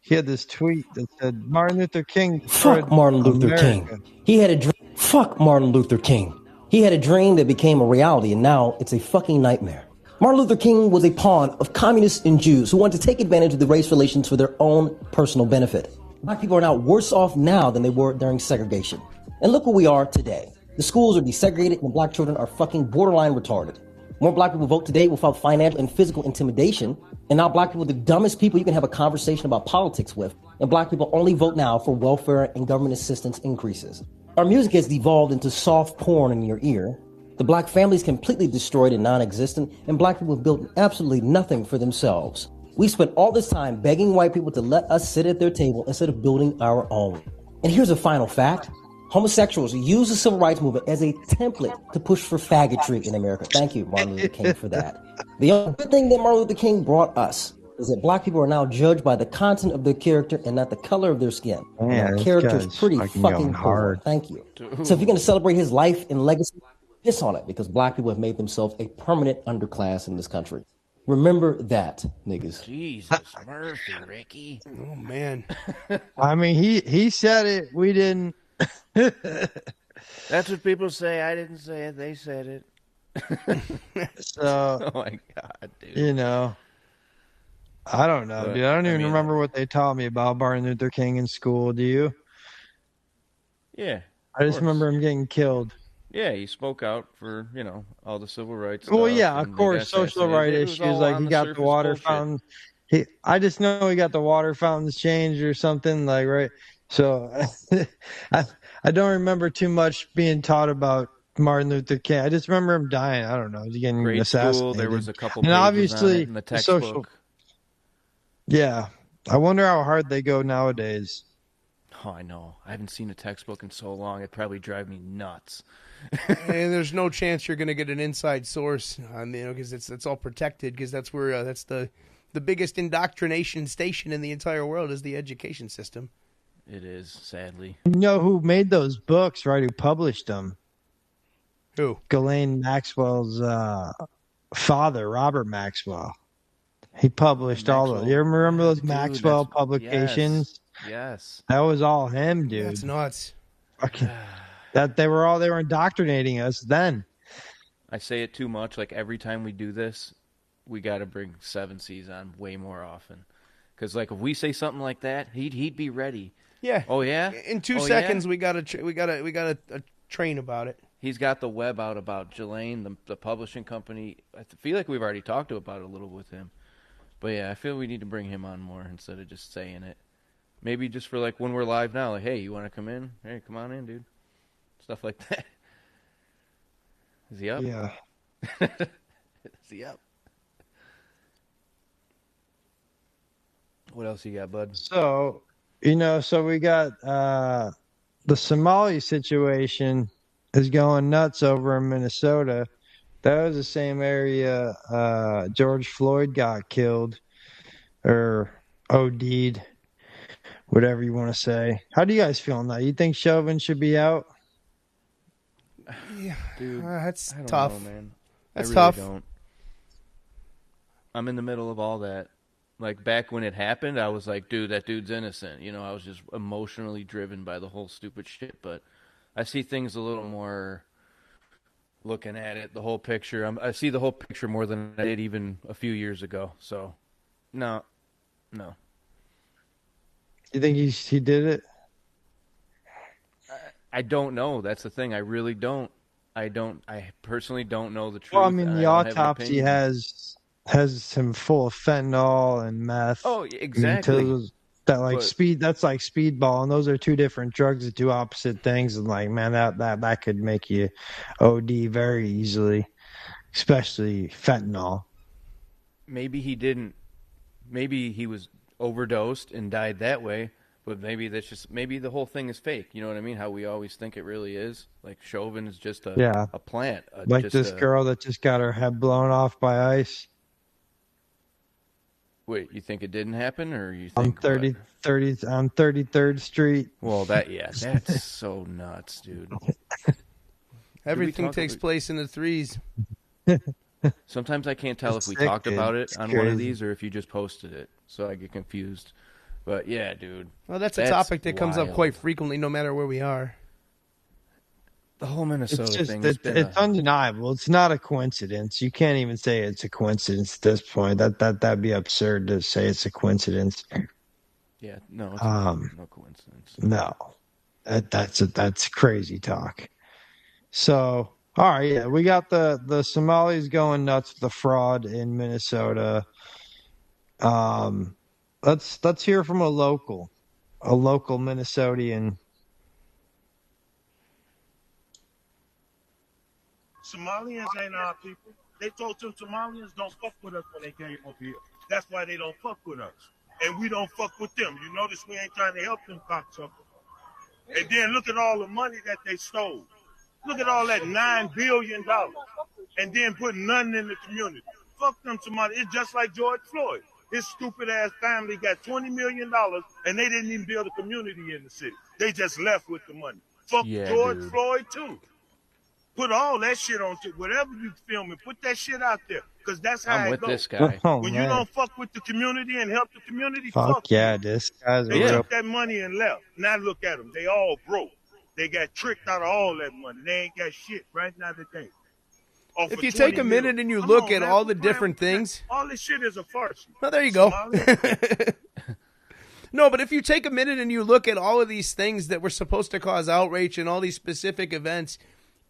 this tweet that said Martin Luther King. Fuck Martin Luther King. He had a dream. Fuck Martin Luther King. He had a dream that became a reality, and now it's a fucking nightmare. Martin Luther King was a pawn of communists and Jews who wanted to take advantage of the race relations for their own personal benefit. Black people are now worse off now than they were during segregation. And look where we are today. The schools are desegregated and black children are fucking borderline retarded. More black people vote today without financial and physical intimidation. And now black people are the dumbest people you can have a conversation about politics with. And black people only vote now for welfare and government assistance increases. Our music has devolved into soft porn in your ear. The black family is completely destroyed and non-existent. And black people have built absolutely nothing for themselves. We spent all this time begging white people to let us sit at their table instead of building our own. And here's a final fact. Homosexuals use the civil rights movement as a template to push for faggotry in America. Thank you, Martin Luther King, for that. The only good thing that Martin Luther King brought us is that black people are now judged by the content of their character and not the color of their skin. Man, and our this character's guy's pretty fucking fucking going hard. poor. Thank you. So if you're going to celebrate his life and legacy, piss on it, because black people have made themselves a permanent underclass in this country. Remember that, niggas. Jesus Murphy, Ricky. Oh, man. I mean, he said it. We didn't. That's what people say. I didn't say it. They said it. So, oh, my God, dude. You know. I don't know, dude. I don't even remember what they taught me about Martin Luther King in school. Do you? Yeah. I just remember him getting killed. Yeah, he spoke out for, all the civil rights Well, stuff, yeah, of course, social rights issues. Like he got the water fountain. I just know he got the water fountains changed or something, like, right? So I don't remember too much being taught about Martin Luther King. I just remember him dying. I don't know, getting Grade assassinated. school, there was a couple and pages obviously on it in the textbook. social. Yeah, I wonder how hard they go nowadays. Oh, I know. I haven't seen a textbook in so long. It'd probably drive me nuts. And there's no chance you're going to get an inside source, because it's all protected. Because that's where that's the biggest indoctrination station in the entire world is the education system. It is, sadly. You know who made those books, right? Who published them? Who? Ghislaine Maxwell's father, Robert Maxwell. He published all those. You remember those Maxwell publications? Yes. That was all him, dude. That's nuts. They were indoctrinating us then. I say it too much. Like every time we do this, we got to bring 7 C's on way more often. Because like if we say something like that, he'd be ready. Yeah. Oh yeah. In 2 seconds, we got a train about it. He's got the web out about Ghislaine, the publishing company. I feel like we've already talked about it a little with him. But yeah, I feel we need to bring him on more instead of just saying it. Maybe just for like when we're live now, like, hey, you want to come in? Hey, come on in, dude. Stuff like that. Is he up? Yeah. Is he up? What else you got, bud? So, so we got the Somali situation is going nuts over in Minnesota. That was the same area George Floyd got killed or OD'd, whatever you want to say. How do you guys feel on that? You think Chauvin should be out? Yeah, dude, that's I don't tough. know, man. That's I really tough. Don't. I'm in the middle of all that. Like back when it happened, I was like, dude, that dude's innocent. I was just emotionally driven by the whole stupid shit. But I see things a little more looking at it, the whole picture. I see the whole picture more than I did even a few years ago. So, no. You think he did it? I don't know. That's the thing. I really don't. I personally don't know the truth. Well, I mean, the autopsy has him full of fentanyl and meth. Oh, exactly. That's like speedball, and those are two different drugs that do opposite things. And like, man, that could make you OD very easily, especially fentanyl. Maybe he didn't. Maybe he was overdosed and died that way. But maybe maybe the whole thing is fake. You know what I mean? How we always think it really is. Like Chauvin is just a plant. Like this girl that just got her head blown off by ice. Wait, you think it didn't happen, or you On think 33rd Street? Well, that's so nuts, dude. Everything takes place in the threes. Sometimes I can't tell if we talked about it on one of these or if you just posted it, so I get confused. But yeah, dude. Well, that's a topic that comes up quite frequently, no matter where we are. The whole Minnesota thing. It's undeniable. It's not a coincidence. You can't even say it's a coincidence at this point. That'd be absurd to say it's a coincidence. Yeah, no, it's no coincidence. No, that's crazy talk. So, all right, yeah, we got the Somalis going nuts with the fraud in Minnesota. Let's hear from a local Minnesotan. Somalians ain't our people. They told them Somalians don't fuck with us when they came up here. That's why they don't fuck with us. And we don't fuck with them. You notice we ain't trying to help them cocksuckers. And then look at all the money that they stole. Look at all that $9 billion. And then put nothing in the community. Fuck them Somalis. It's just like George Floyd. His stupid ass family got $20 million and they didn't even build a community in the city. They just left with the money. Fuck George Floyd too. Put all that shit on shit. Whatever you filming, put that shit out there. Because that's how I'm it with goes. this guy. When you don't fuck with the community and help the community, Fuck yeah, this guy's they real. took that money and left. Now look at them. They all broke. They got tricked out of all that money. They ain't got shit right now today. If you take a minute and you look at all the different things. All this shit is a farce. Well, there you go. No, but if you take a minute and you look at all of these things that were supposed to cause outrage and all these specific events,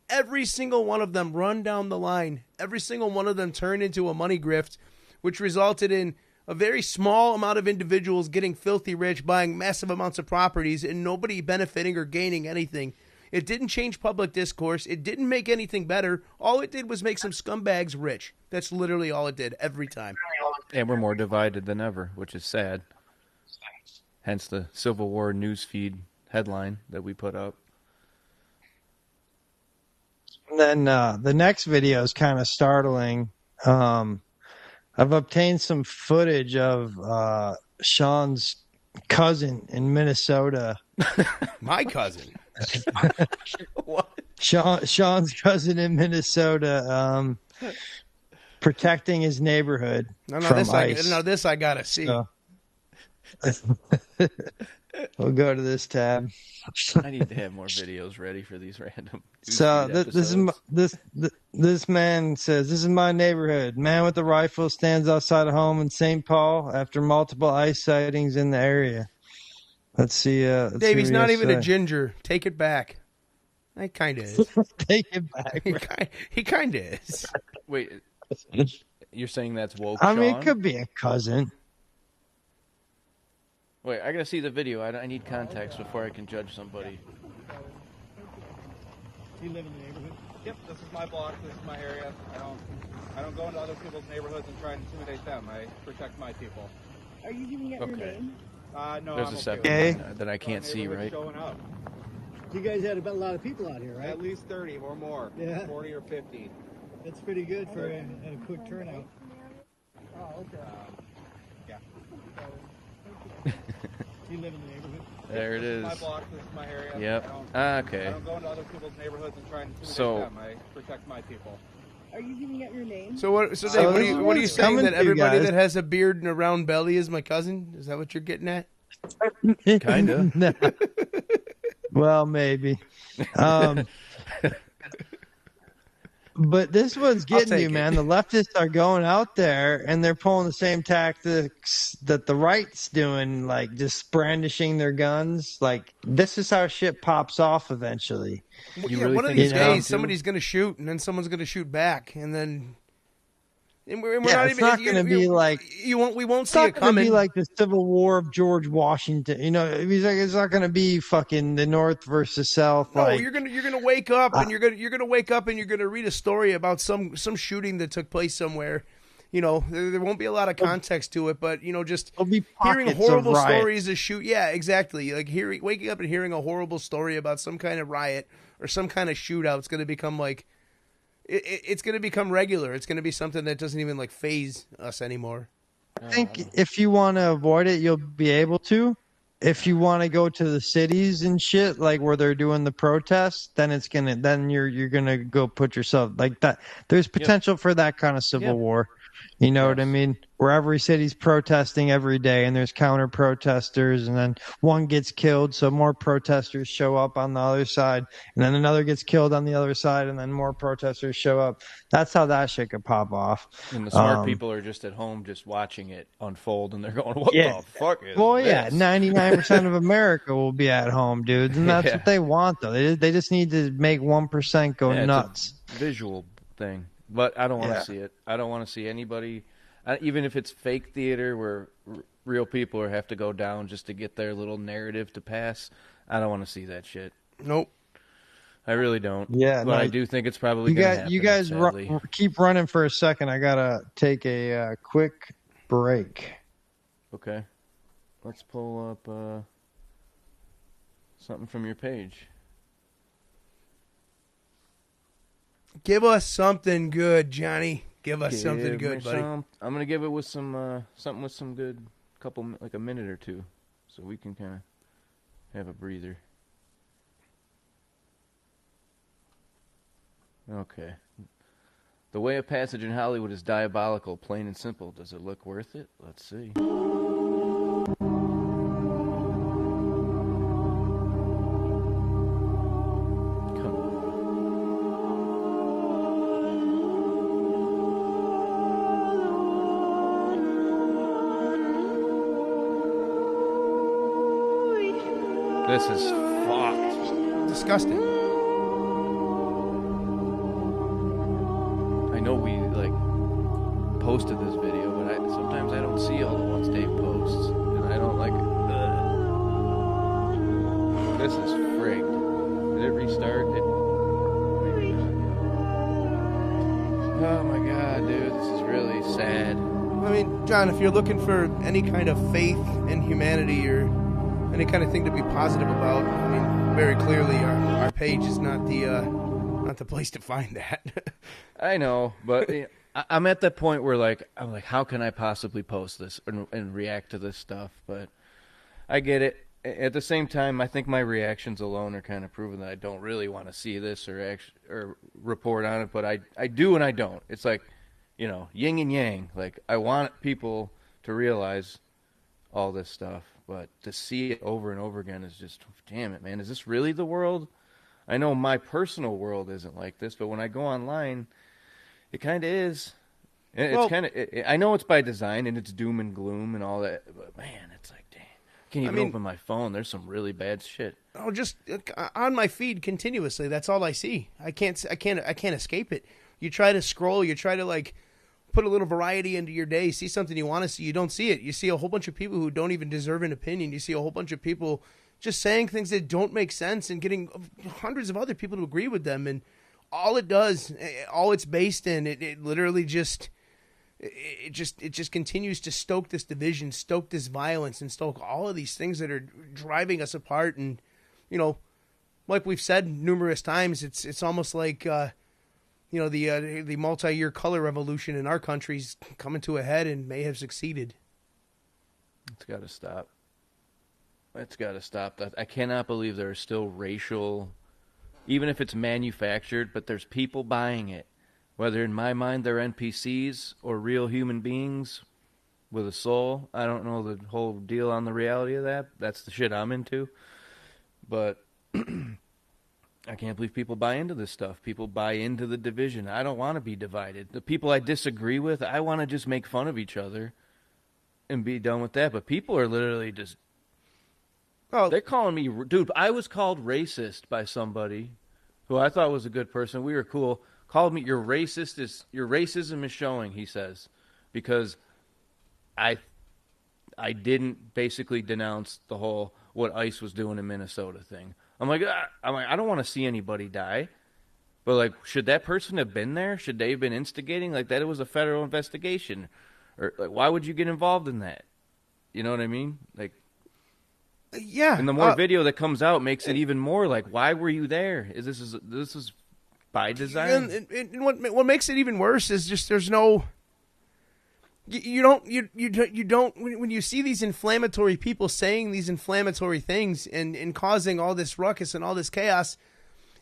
every single one of them run down the line. Every single one of them turned into a money grift, which resulted in a very small amount of individuals getting filthy rich, buying massive amounts of properties, and nobody benefiting or gaining anything. It didn't change public discourse. It didn't make anything better. All it did was make some scumbags rich. That's literally all it did every time. And we're more divided than ever, which is sad. Hence the Civil War newsfeed headline that we put up. And then the next video is kind of startling. I've obtained some footage of Sean's cousin in Minnesota. My cousin? What? Sean's cousin in Minnesota protecting his neighborhood from ICE. This I gotta see. So, we'll go to this tab. I need to have more videos ready for these random. So this man says, "This is my neighborhood. Man with a rifle stands outside a home in St. Paul after multiple ICE sightings in the area." Let's see. Dave, he's not even a ginger. Take it back. I kind of is. Take it back. He kind of is. Wait, you're saying that's woke? I mean, Sean? it could be a cousin. Wait, I gotta see the video. I need context before I can judge somebody. Do you live in the neighborhood? Yep, this is my block. This is my area. I don't go into other people's neighborhoods and try and intimidate them. I protect my people. Are you giving out your name? No, There's I'm a okay separate that I can't see, right? Showing up. You guys had a lot of people out here, right? At least 30 or more. Yeah. 40 or 50. That's pretty good for a quick turnout. Oh, okay. Yeah. Do you live in the neighborhood? There it This is. is my block. This is my area. Yep. Okay. I don't go into other people's neighborhoods and try and intimidate So- them. I protect my people. Are you giving out your name? So what? So Dave, what are you saying that everybody that has a beard and a round belly is my cousin? Is that what you're getting at? Kinda. Well, maybe. But this one's getting you, man. The leftists are going out there and they're pulling the same tactics that the right's doing, like just brandishing their guns. Like, this is how shit pops off eventually. One of these days, somebody's going to shoot, and then someone's going to shoot back, and then. And we're not it's even, not going to be like we won't it's see not it going to coming. be like the Civil War of George Washington. You know, it's not going to be fucking the North versus South. No, like, you're gonna wake up and you're gonna wake up and you're gonna read a story about some shooting that took place somewhere. You know, there won't be a lot of context to it, but just hearing horrible stories of shoot. Yeah, exactly. Like waking up and hearing a horrible story about some kind of riot or some kind of shootout. It's gonna become like. It's going to become regular. It's going to be something that doesn't even faze us anymore. I think if you want to avoid it, you'll be able to. If you want to go to the cities and shit, like where they're doing the protests, then you're gonna go put yourself like that. There's potential for that kind of civil war. You know what I mean? Where every city's protesting every day and there's counter protesters, and then one gets killed, so more protesters show up on the other side, and then another gets killed on the other side, and then more protesters show up. That's how that shit could pop off. And the smart people are just at home just watching it unfold, and they're going, what the fuck is this? 99% of America will be at home, dudes, and that's what they want, though. They just need to make 1% go nuts. It's a visual thing. But I don't want to see it. I don't want to see anybody, even if it's fake theater where real people have to go down just to get their little narrative to pass. I don't want to see that shit. Nope. I really don't. Yeah, but I do think it's probably going to happen. You guys keep running for a second. I got to take a quick break. Okay. Let's pull up... Something from your page. Give us something good, Johnny. Give us something good, buddy. I'm gonna give it with some something with some good couple, like a minute or two, so we can kind of have a breather. Okay. The way of passage in Hollywood is diabolical, plain and simple. Does it look worth it? Let's see. This is fucked. Disgusting. I know we posted this video, but sometimes I don't see all the ones Dave posts, and I don't like it. This is frigged. Did it restart? Oh my god, dude, this is really sad. I mean, John, if you're looking for any kind of faith in humanity or any kind of thing to be positive about, I mean, very clearly our page is not the place to find that. I know, but I'm at that point where I'm like, how can I possibly post this and react to this stuff? But I get it. At the same time, I think my reactions alone are kind of proving that I don't really want to see this or report on it. But I do and I don't. It's like, yin and yang. Like, I want people to realize all this stuff, but to see it over and over again is just, damn it, man. Is this really the world? I know my personal world isn't like this, but when I go online, it kind of is. It's I know it's by design and it's doom and gloom and all that, but man, it's like, damn. I can't even open my phone. There's some really bad shit. Oh, just on my feed continuously. That's all I see. I can't escape it. You try to scroll, you try to put a little variety into your day, see something you want to see, you don't see it. You see a whole bunch of people who don't even deserve an opinion. You see a whole bunch of people just saying things that don't make sense and getting hundreds of other people to agree with them. And all it does, all it's based in, it literally just continues to stoke this division, stoke this violence, and stoke all of these things that are driving us apart. And, like we've said numerous times, it's almost like, the multi-year color revolution in our country's coming to a head and may have succeeded. It's got to stop. It's got to stop. I cannot believe there are still racial, even if it's manufactured, but there's people buying it. Whether in my mind they're NPCs or real human beings with a soul. I don't know the whole deal on the reality of that. That's the shit I'm into. But I can't believe people buy into this stuff. People buy into the division. I don't want to be divided. The people I disagree with, I want to just make fun of each other and be done with that. But people are literally just... Oh, they're calling me... Dude, I was called racist by somebody who I thought was a good person. We were cool. Called me, your racism is showing, he says, because I didn't basically denounce the whole what ICE was doing in Minnesota thing. I'm like, I don't want to see anybody die, but should that person have been there? Should they have been instigating that? It was a federal investigation, or why would you get involved in that? You know what I mean? Yeah. And the more video that comes out makes it even more why were you there? This is by design. And what makes it even worse is just there's no. You don't when you see these inflammatory people saying these inflammatory things and causing all this ruckus and all this chaos,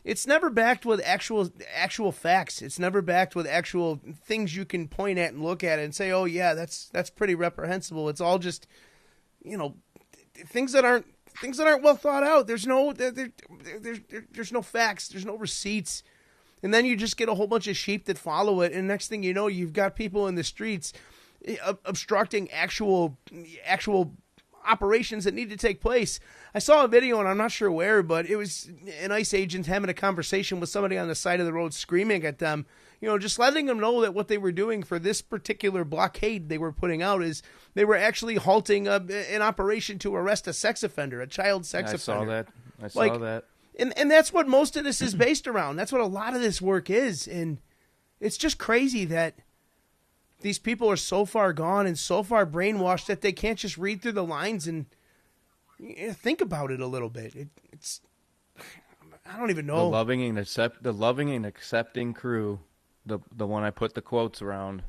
it's never backed with actual facts. It's never backed with actual things you can point at and look at and say, oh yeah, that's pretty reprehensible. It's all just things that aren't well thought out. There's no facts. There's no receipts. And then you just get a whole bunch of sheep that follow it. And next thing you know, you've got people in the streets obstructing actual operations that need to take place. I saw a video, and I'm not sure where, but it was an ICE agent having a conversation with somebody on the side of the road screaming at them, just letting them know that what they were doing for this particular blockade they were putting out is they were actually halting an operation to arrest a sex offender, a child sex offender. I saw that. And that's what most of this is based around. That's what a lot of this work is. And it's just crazy that these people are so far gone and so far brainwashed that they can't just read through the lines and think about it a little bit. it's I don't even know. The loving and accepting crew, the one I put the quotes around,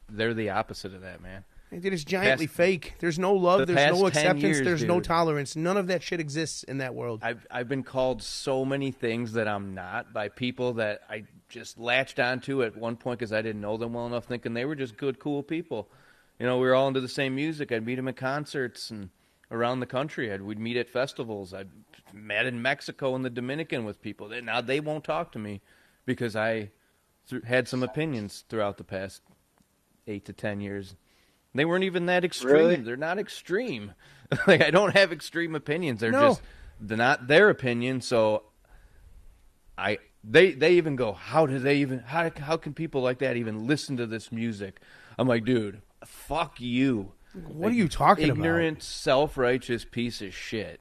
they're the opposite of that, man. It is giantly fake. There's no love. There's no acceptance. There's no tolerance. None of that shit exists in that world. I've been called so many things that I'm not by people that I just latched onto at one point because I didn't know them well enough, thinking they were just good, cool people. You know, we were all into the same music. I'd meet them at concerts and around the country. We'd meet at festivals. I'd met in Mexico and the Dominican with people. Now they won't talk to me because I had some opinions throughout the past 8 to 10 years. They weren't even that extreme. Really? They're not extreme. Like, I don't have extreme opinions. They're not their opinion. So they even go, how can people like that even listen to this music? I'm like, dude, fuck you. What are you talking about? Ignorant, self-righteous piece of shit.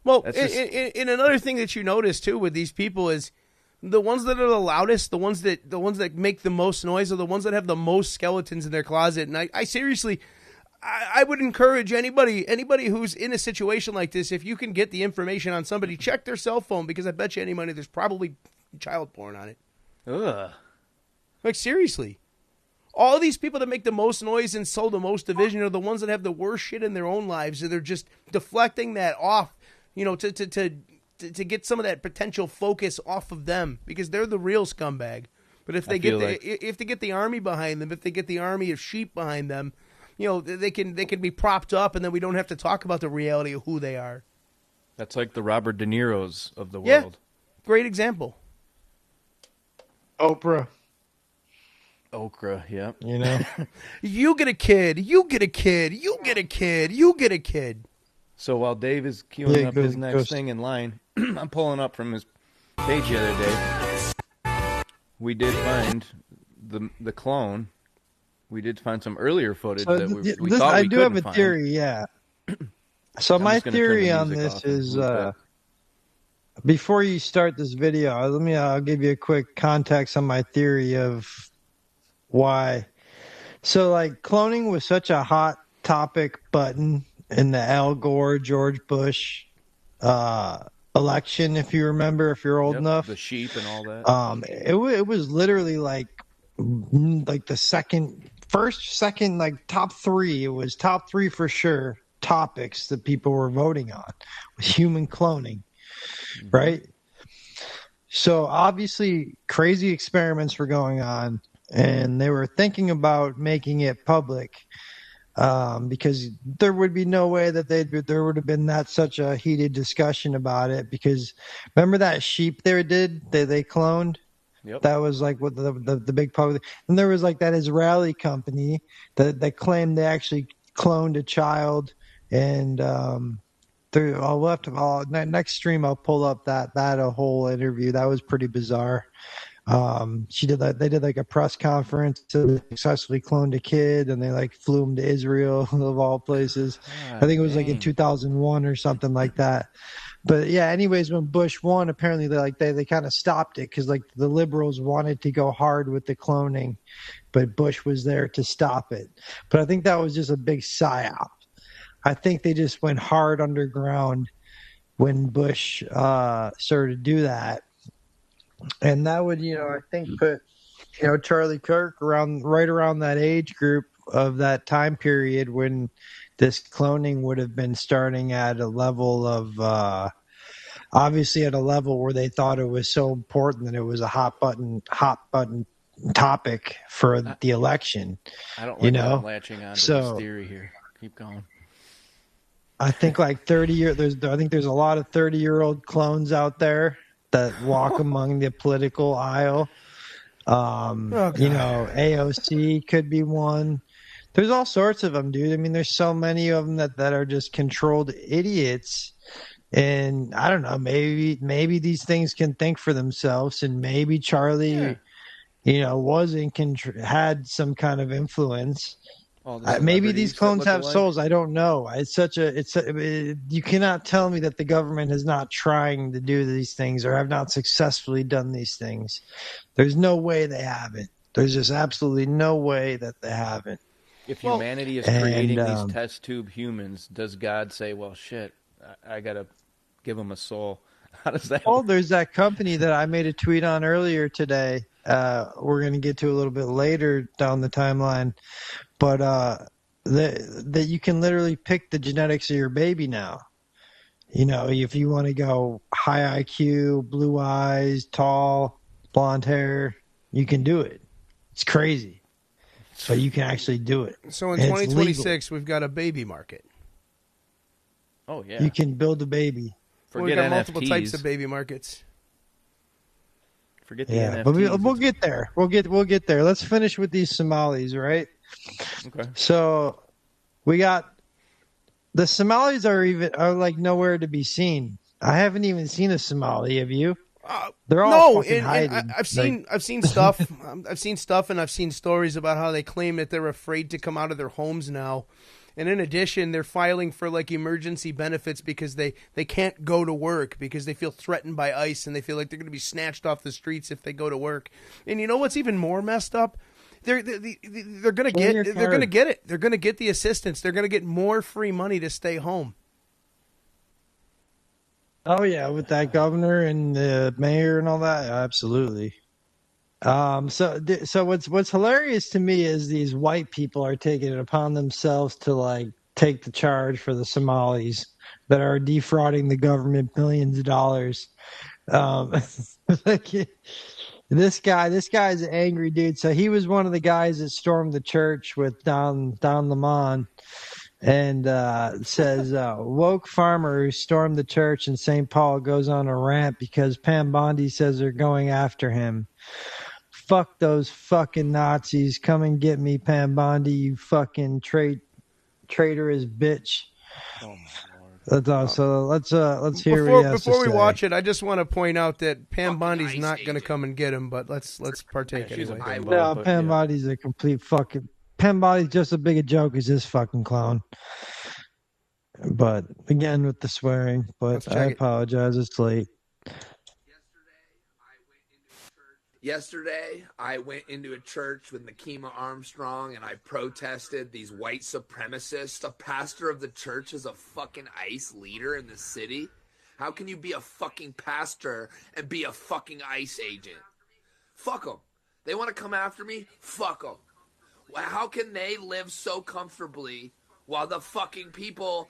Well, and another thing that you notice too with these people is the ones that are the loudest, the ones that make the most noise, are the ones that have the most skeletons in their closet. And I seriously, I would encourage anybody who's in a situation like this, if you can get the information on somebody, check their cell phone, because I bet you any money there's probably child porn on it. Ugh. Like, seriously. All these people that make the most noise and sow the most division are the ones that have the worst shit in their own lives, and they're just deflecting that off, you know, to get some of that potential focus off of them, because they're the real scumbag. But if they get the army behind them, if they get the army of sheep behind them, you know, they can be propped up, and then we don't have to talk about the reality of who they are. That's like the Robert De Niro's of the world. Great example. Oprah, yeah. You know, you get a kid, you get a kid, you get a kid, you get a kid. So while Dave is queuing up his next thing in line, I'm pulling up from his page the other day. We did find the clone. We did find some earlier footage that we thought we couldn't find. I do have a theory, yeah. So my theory on this is, before you start this video, I'll give you a quick context on my theory of why. So, like, cloning was such a hot topic button in the Al Gore, George Bush election, if you remember, if you're old enough. The sheep and all that. It was literally like the second, like top three. It was top three for sure topics that people were voting on with human cloning, right? So obviously crazy experiments were going on, and they were thinking about making it public. Because there would be no way that there would have been such a heated discussion about it. Because remember that sheep they cloned? Yep. That was like what the big public. And there was like that Israeli company that claimed they actually cloned a child. And next stream I'll pull up that a whole interview. That was pretty bizarre. They did like a press conference to successfully cloned a kid, and they like flew him to Israel of all places. I think it was like in 2001 or something like that. But yeah, anyways, when Bush won, apparently they kind of stopped it because like the liberals wanted to go hard with the cloning, but Bush was there to stop it. But I think that was just a big psyop. I think they just went hard underground when Bush started to do that. And that would, I think put, Charlie Kirk right around that age group of that time period when this cloning would have been starting at a level of, obviously at a level where they thought it was so important that it was a hot button topic for the election. I don't like that I'm latching on to this theory here. Keep going. I think like 30-year, I think there's a lot of 30-year-old clones out there that walk among the political aisle. AOC could be one. There's all sorts of them, dude. I mean, there's so many of them that are just controlled idiots. And I don't know, maybe these things can think for themselves, and maybe Charlie, had some kind of influence. Maybe these clones have souls. I don't know. You cannot tell me that the government is not trying to do these things or have not successfully done these things. There's no way they haven't. There's just absolutely no way that they haven't. If humanity is creating these test tube humans, does God say, well, shit, I gotta give them a soul. How does that? Oh, there's that company that I made a tweet on earlier today. We're going to get to a little bit later down the timeline, but that you can literally pick the genetics of your baby now. You know, if you want to go high IQ, blue eyes, tall, blonde hair, you can do it. It's crazy, but you can actually do it. So in And 2026, we've got a baby market. Oh yeah, you can build a baby. We've got multiple types of baby markets. Forget the NFTs. But we'll get there. We'll get there. Let's finish with these Somalis, right? Okay. So we got the Somalis are like nowhere to be seen. I haven't even seen a Somali. Have you? They're all fucking hiding. I've seen stuff. I've seen stuff, and I've seen stories about how they claim that they're afraid to come out of their homes now. And in addition, they're filing for like emergency benefits because they can't go to work because they feel threatened by ICE and they feel like they're going to be snatched off the streets if they go to work. And you know what's even more messed up? They're going to get it. They're going to get the assistance. They're going to get more free money to stay home. Oh yeah, with that governor and the mayor and all that, absolutely. So what's hilarious to me is these white people are taking it upon themselves to like take the charge for the Somalis that are defrauding the government billions of dollars. Like this guy's an angry dude. So he was one of the guys that stormed the church with Don Lemon. And says woke farmer who stormed the church in St. Paul goes on a rant because Pam Bondi says they're going after him. Fuck those fucking Nazis. Come and get me, Pam Bondi, you fucking traitorous bitch. Oh my Lord. That's all. So let's hear what he has Before to we say. watch it, I just want to point out that Pam Bondi's not going to come and get him, but let's partake anyway. No, Pam Bondi's a complete fucking... Pam Bondi's just as big a joke as this fucking clown. But again, with the swearing, but I apologize. It's late. Yesterday, I went into a church with Nakima Armstrong and I protested these white supremacists. A pastor of the church is a fucking ICE leader in the city. How can you be a fucking pastor and be a fucking ICE agent? Fuck them. They want to come after me? Fuck them. How can they live so comfortably while the fucking people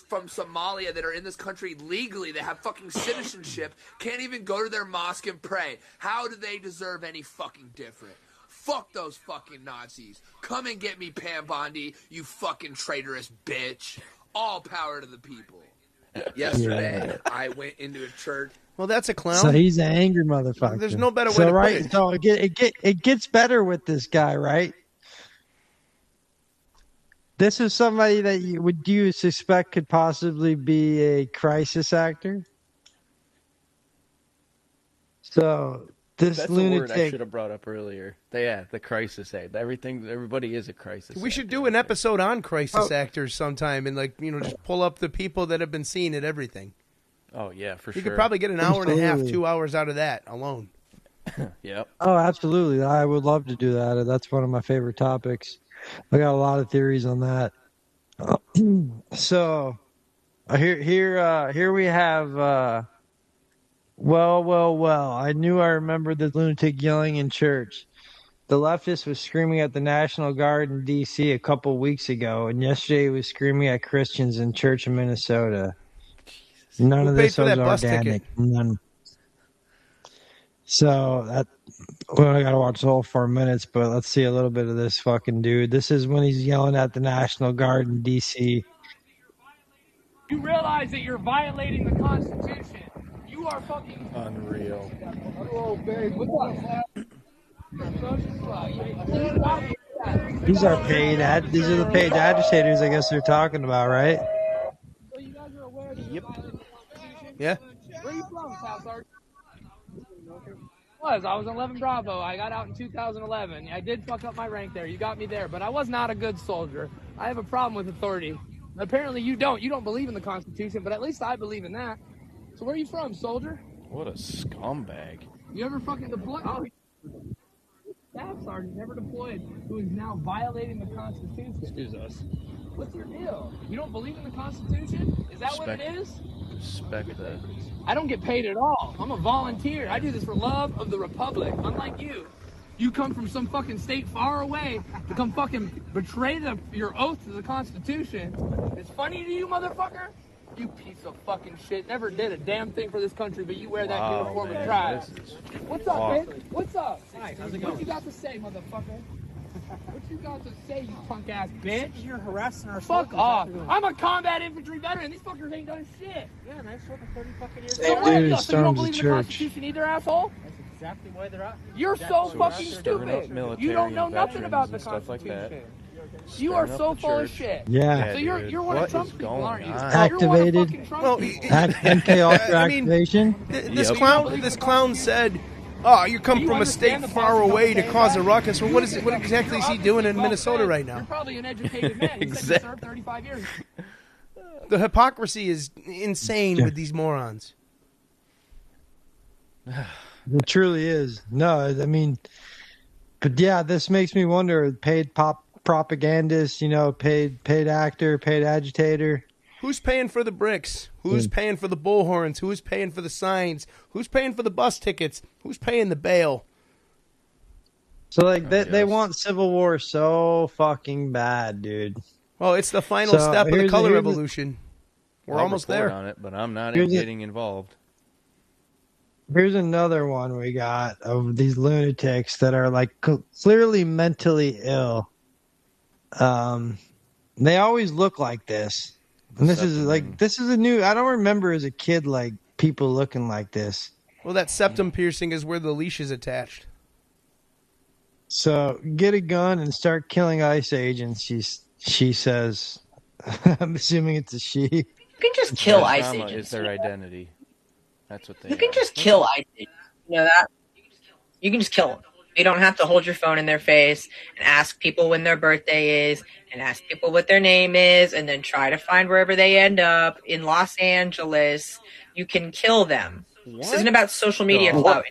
from Somalia that are in this country legally, that have fucking citizenship, can't even go to their mosque and pray? How do they deserve any fucking different? Fuck those fucking Nazis. Come and get me, Pam Bondi, you fucking traitorous bitch. All power to the people. Yesterday, I went into a church. Well, that's a clown. So he's an angry motherfucker. There's no better way to put it. So it gets better with this guy, right? This is somebody that you suspect could possibly be a crisis actor? So this That's lunatic... the word I should have brought up earlier. The crisis act. Everybody is a crisis. We should do an episode on crisis actors sometime and just pull up the people that have been seen at everything. Oh yeah, for sure. You could probably get an hour and a half, 2 hours out of that alone. Yep. Oh, absolutely. I would love to do that. That's one of my favorite topics. I got a lot of theories on that. So here we have well. I knew I remembered the lunatic yelling in church. The leftist was screaming at the National Guard in D.C. a couple weeks ago, and yesterday he was screaming at Christians in church in Minnesota. Jesus. None of this was organic. None. So I gotta watch the whole 4 minutes, but let's see a little bit of this fucking dude. This is when he's yelling at the National Guard in D.C. You realize that you're violating the Constitution. You are fucking unreal. These are these are the paid agitators, I guess they're talking about, right? Yep. Yeah. Where are you from, South Sergeant? I was 11 Bravo. I got out in 2011. I did fuck up my rank there. You got me there, but I was not a good soldier. I have a problem with authority. Apparently you don't. You don't believe in the Constitution, but at least I believe in that. So where are you from, soldier? What a scumbag. You ever fucking deploy? Oh, staff sergeant, never deployed, who is now violating the Constitution. Excuse us. What's your deal? You don't believe in the Constitution? Is that what it is? Respect that. I don't get paid at all. I'm a volunteer. I do this for love of the Republic. Unlike you. You come from some fucking state far away to come fucking betray your oath to the Constitution. It's funny to you, motherfucker? You piece of fucking shit. Never did a damn thing for this country, but you wear that uniform and drive. What's up, bitch? What's up? Hi, how's it going? What you got to say, motherfucker? What you got to say, you punk ass bitch? You're harassing our Fuck off. I'm a combat infantry veteran. These fuckers ain't done shit. Yeah, and I served for 30 fucking years. So you don't believe in the Constitution either, asshole? That's exactly why they're out. You're so fucking stupid. You don't know nothing about the Constitution. You are so full of shit. Yeah. So you're one of Trump's people, aren't you? Activated. MK Ultra activation. This clown said, "Oh, you come from a state far away to cause a ruckus." Well, what exactly is he doing in Minnesota right now? You're probably an educated man. You said you served 35 years. The hypocrisy is insane with these morons. It truly is. No, I mean, but yeah, this makes me wonder. Paid propagandist, paid actor, paid agitator. Who's paying for the bricks? Who's paying for the bullhorns? Who's paying for the signs? Who's paying for the bus tickets? Who's paying the bail? So they want civil war so fucking bad, dude. Well, it's the final step of the color revolution. We're almost there. On it, but I'm not getting involved. Here's another one we got of these lunatics that are like clearly mentally ill. They always look like this. And this is a new, I don't remember as a kid like people looking like this. Well, that septum piercing is where the leash is attached. So get a gun and start killing ICE agents, she says. I'm assuming it's a she. You can just kill ICE agents. Is their identity. That's what they You can just kill ICE agents. You know that? You can just kill them. You don't have to hold your phone in their face and ask people when their birthday is and ask people what their name is and then try to find wherever they end up in Los Angeles. You can kill them. What? This isn't about social media clout.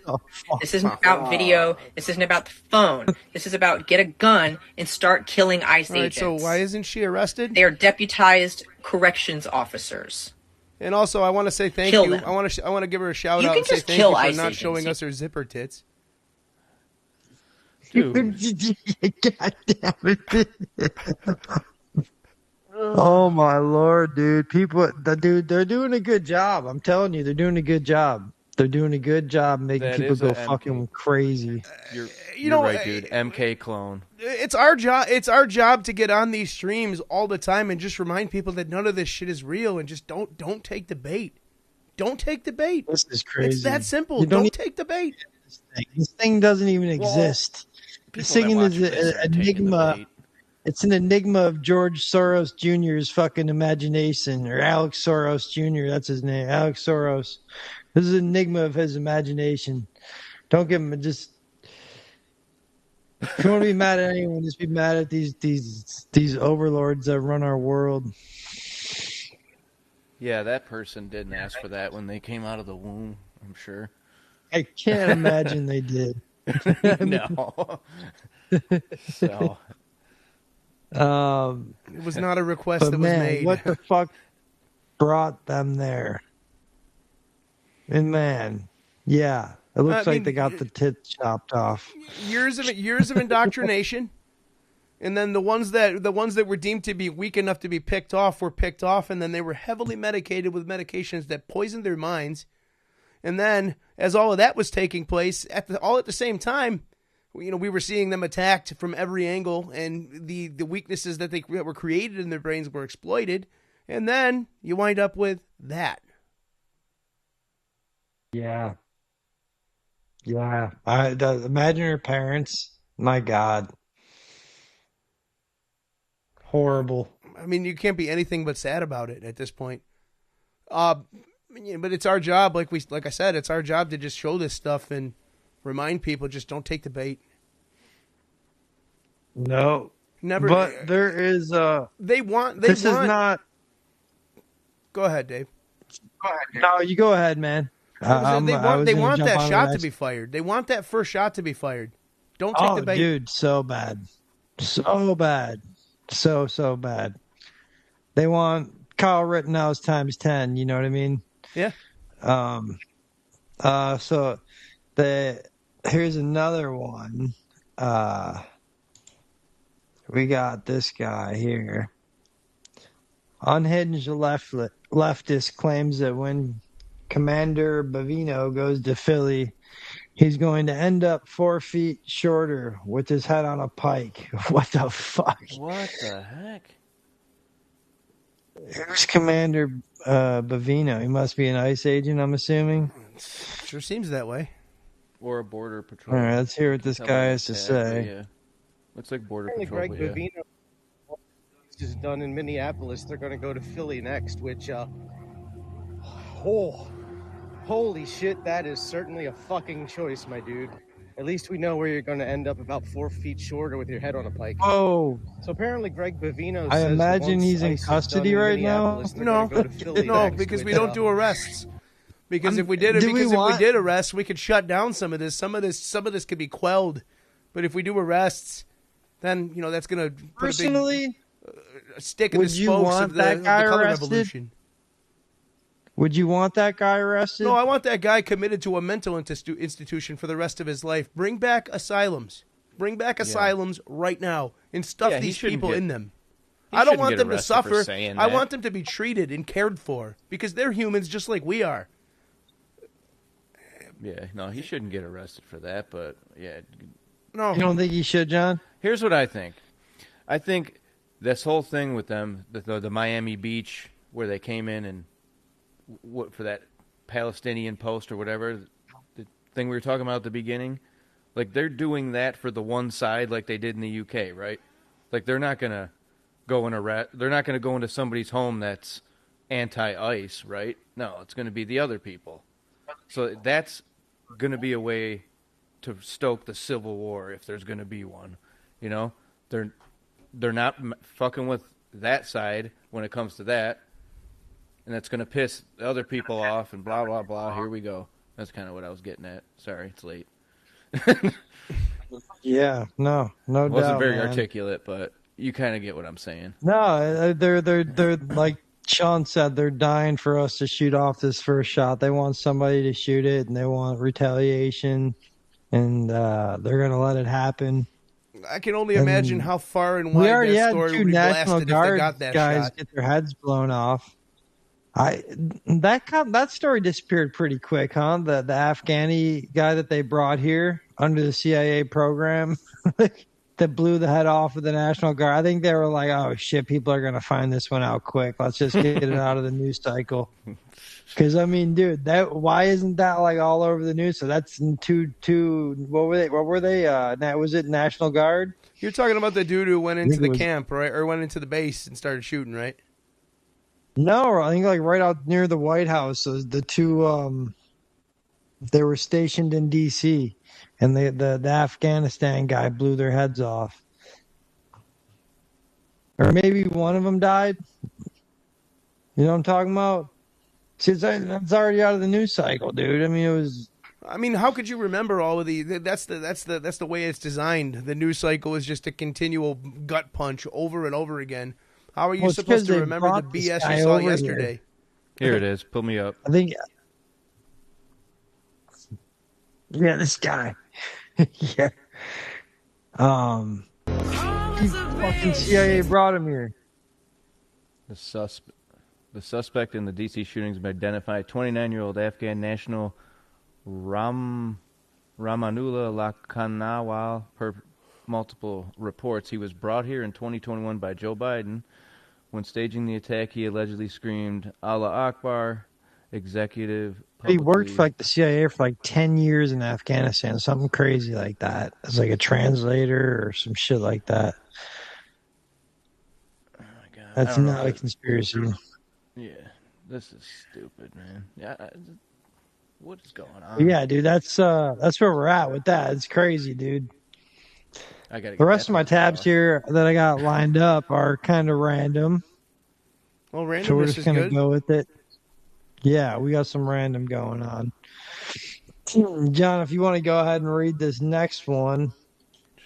This isn't about video. This isn't about the phone. This is about get a gun and start killing ICE agents. So why isn't she arrested? They are deputized corrections officers. And also, I want to say thank you. I want to give her a shout out and say thank you for not showing us her zipper tits. God damn it. Oh my Lord, dude. They're doing a good job. I'm telling you, they're doing a good job. They're doing a good job making people go fucking crazy. You're right, dude. MK clone. It's our job. It's our job to get on these streams all the time and just remind people that none of this shit is real and just don't take the bait. Don't take the bait. This is crazy. It's that simple. Don't take the bait. This thing doesn't even exist. This thing is an enigma. It's an enigma of George Soros Jr.'s fucking imagination, or Alex Soros Jr. That's his name, Alex Soros. This is an enigma of his imagination. Don't give him just. If you want to be mad at anyone, just be mad at these overlords that run our world. Yeah, that person didn't ask for that when they came out of the womb, I'm sure. I can't imagine they did. No. So. It was not a request that was made. What the fuck brought them there? And man, yeah, it looks like they got the tits chopped off. Years of indoctrination, and then the ones that were deemed to be weak enough to be picked off were picked off, and then they were heavily medicated with medications that poisoned their minds. And then, as all of that was taking place, all at the same time, we were seeing them attacked from every angle, and the weaknesses that were created in their brains were exploited. And then you wind up with that. Yeah. Imagine her parents. My God. Horrible. I mean, you can't be anything but sad about it at this point. But it's our job, like I said, it's our job to just show this stuff and remind people, just don't take the bait. No. Never. But there is This is not. Go ahead, Dave. Go ahead. No, you go ahead, man. They want that shot to be fired. They want that first shot to be fired. Don't take the bait. Dude, so bad. So bad. So bad. They want Kyle Rittenhouse times 10, you know what I mean? Yeah. So here's another one. We got this guy here. Unhinged leftist claims that when Commander Bavino goes to Philly, he's going to end up 4 feet shorter with his head on a pike. What the fuck? What the heck? Who's Commander Bavino? He must be an ICE agent, I'm assuming. Sure seems that way. Or a border patrol. All right, let's hear what this guy has to say. Yeah. Looks like border patrol. Greg Bavino is done in Minneapolis. They're going to go to Philly next, which, holy shit, that is certainly a fucking choice, my dude. At least we know where you're going to end up about 4 feet shorter with your head on a pike. Oh. So apparently Greg Bavino I says imagine he's in ICE is custody done in right now. Minneapolis, they're gonna go to Philly No, next, because we which, don't do arrests. Because if we did it, if we did arrests, we could shut down some of this. Some of this could be quelled. But if we do arrests, then that's going to put personally a big stick in the spokes of the color revolution. Would you want that guy arrested? No, I want that guy committed to a mental institution for the rest of his life. Bring back asylums. Bring back asylums right now and stuff these people in them. I don't want them to suffer. I want them to be treated and cared for because they're humans just like we are. Yeah, no, he shouldn't get arrested for that, but yeah. No. You don't think he should, John? Here's what I think. I think this whole thing with them, the Miami Beach, where they came in and for that Palestinian post or whatever, the thing we were talking about at the beginning, like they're doing that for the one side like they did in the UK, right? Like they're not going to go into somebody's home that's anti-ICE, right? No, it's going to be the other people. So that's going to be a way to stoke the civil war if there's going to be one. They're not fucking with that side when it comes to that, and that's going to piss the other people off and blah blah blah. Here we go. That's kind of what I was getting at. Sorry, it's late. Yeah, no doubt. It wasn't very articulate, but you kind of get what I'm saying. No, they're like Sean said, they're dying for us to shoot off this first shot. They want somebody to shoot it, and they want retaliation, and they're going to let it happen. I can only imagine how far and wide that story would be blasted if they got that guys shot. Get their heads blown off. That story disappeared pretty quick, huh? The Afghani guy that they brought here under the CIA program that blew the head off of the National Guard. I think they were like, oh shit, people are gonna find this one out quick. Let's just get it out of the news cycle. Because I mean, dude, why isn't that like all over the news? So that's two. What were they? Was it National Guard? You're talking about the dude who went into the camp, right, or went into the base and started shooting, right? No, I think like right out near the White House. So the two, they were stationed in D.C. and the Afghanistan guy blew their heads off, or maybe one of them died. You know what I'm talking about? See, it's already out of the news cycle, dude. I mean, it was. I mean, how could you remember all of the? That's the way it's designed. The news cycle is just a continual gut punch over and over again. How are you supposed to remember the BS you saw yesterday? Here it is. Pull me up. I think. Yeah, this guy. Yeah. Fucking CIA brought him here. The suspect in the D.C. shootings has been identified. 29-year-old Afghan national Ramanullah Lakhanawal. Per multiple reports, he was brought here in 2021 by Joe Biden. When staging the attack, he allegedly screamed, Allah Akbar, executive. He worked for like the CIA for like 10 years in Afghanistan, something crazy like that. As like a translator or some shit like that. Oh my God. That's not a conspiracy. Yeah, this is stupid, man. Yeah, what is going on? Yeah, dude, that's where we're at with that. It's crazy, dude. The rest of my tabs here that I got lined up are kind of random. Well, randomness so we're just gonna good. go with it. Yeah, we got some random going on. John, if you want to go ahead and read this next one.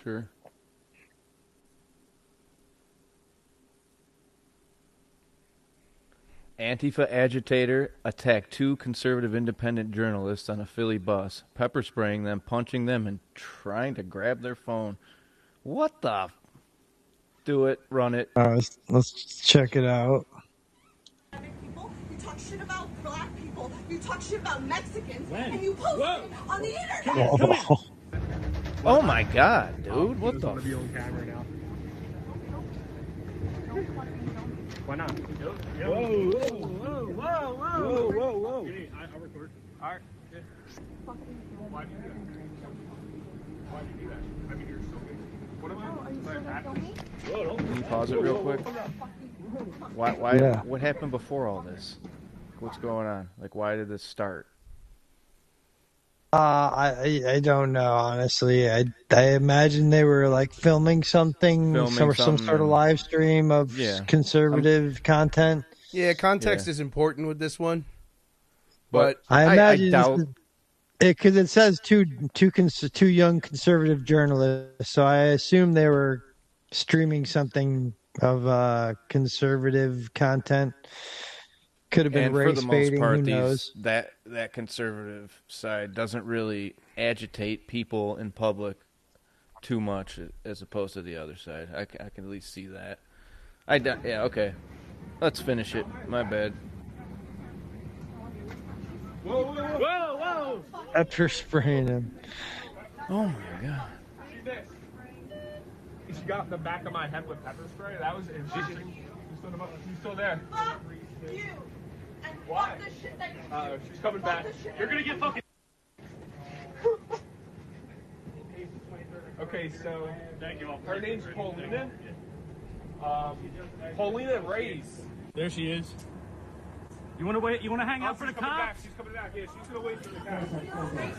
Sure. Antifa agitator attacked 2 conservative independent journalists on a Philly bus, pepper spraying them, punching them, and trying to grab their phone. What the? Do it. Run it. Let's check it out. You talk shit about black people. You talk shit about Mexicans. And you post it on the internet. Come here. Oh my God, dude! What the? Be on camera now. Why not? Whoa, whoa, whoa, whoa, whoa, whoa, whoa. I'll record. All right. Why do you do that? Why do you do that? I mean, you're so big. What about Can you pause it real quick? Why? Yeah. What happened before all this? What's going on? Like, why did this start? I don't know, honestly. I imagine they were like filming something, some sort of live stream of conservative content. Yeah, context is important with this one. But I imagine I doubt because it says two young conservative journalists, so I assume they were streaming something of conservative content. Could have been and race for the baiting. most part, Who knows? that conservative side doesn't really agitate people in public too much, as opposed to the other side. I can at least see that. Yeah, okay. Let's finish it. My bad. Whoa, whoa, whoa, whoa! After spraying him. Oh my God. She got the back of my head with pepper spray. That was interesting. She's still there. Fuck you. And Why? fuck the shit that you She's coming back. You're gonna get fucking. Okay, so her name's Paulina. Paulina Reyes. There she is. You want to wait? You want to hang out for the cops? She's coming back. Yeah, she's gonna wait for the cops.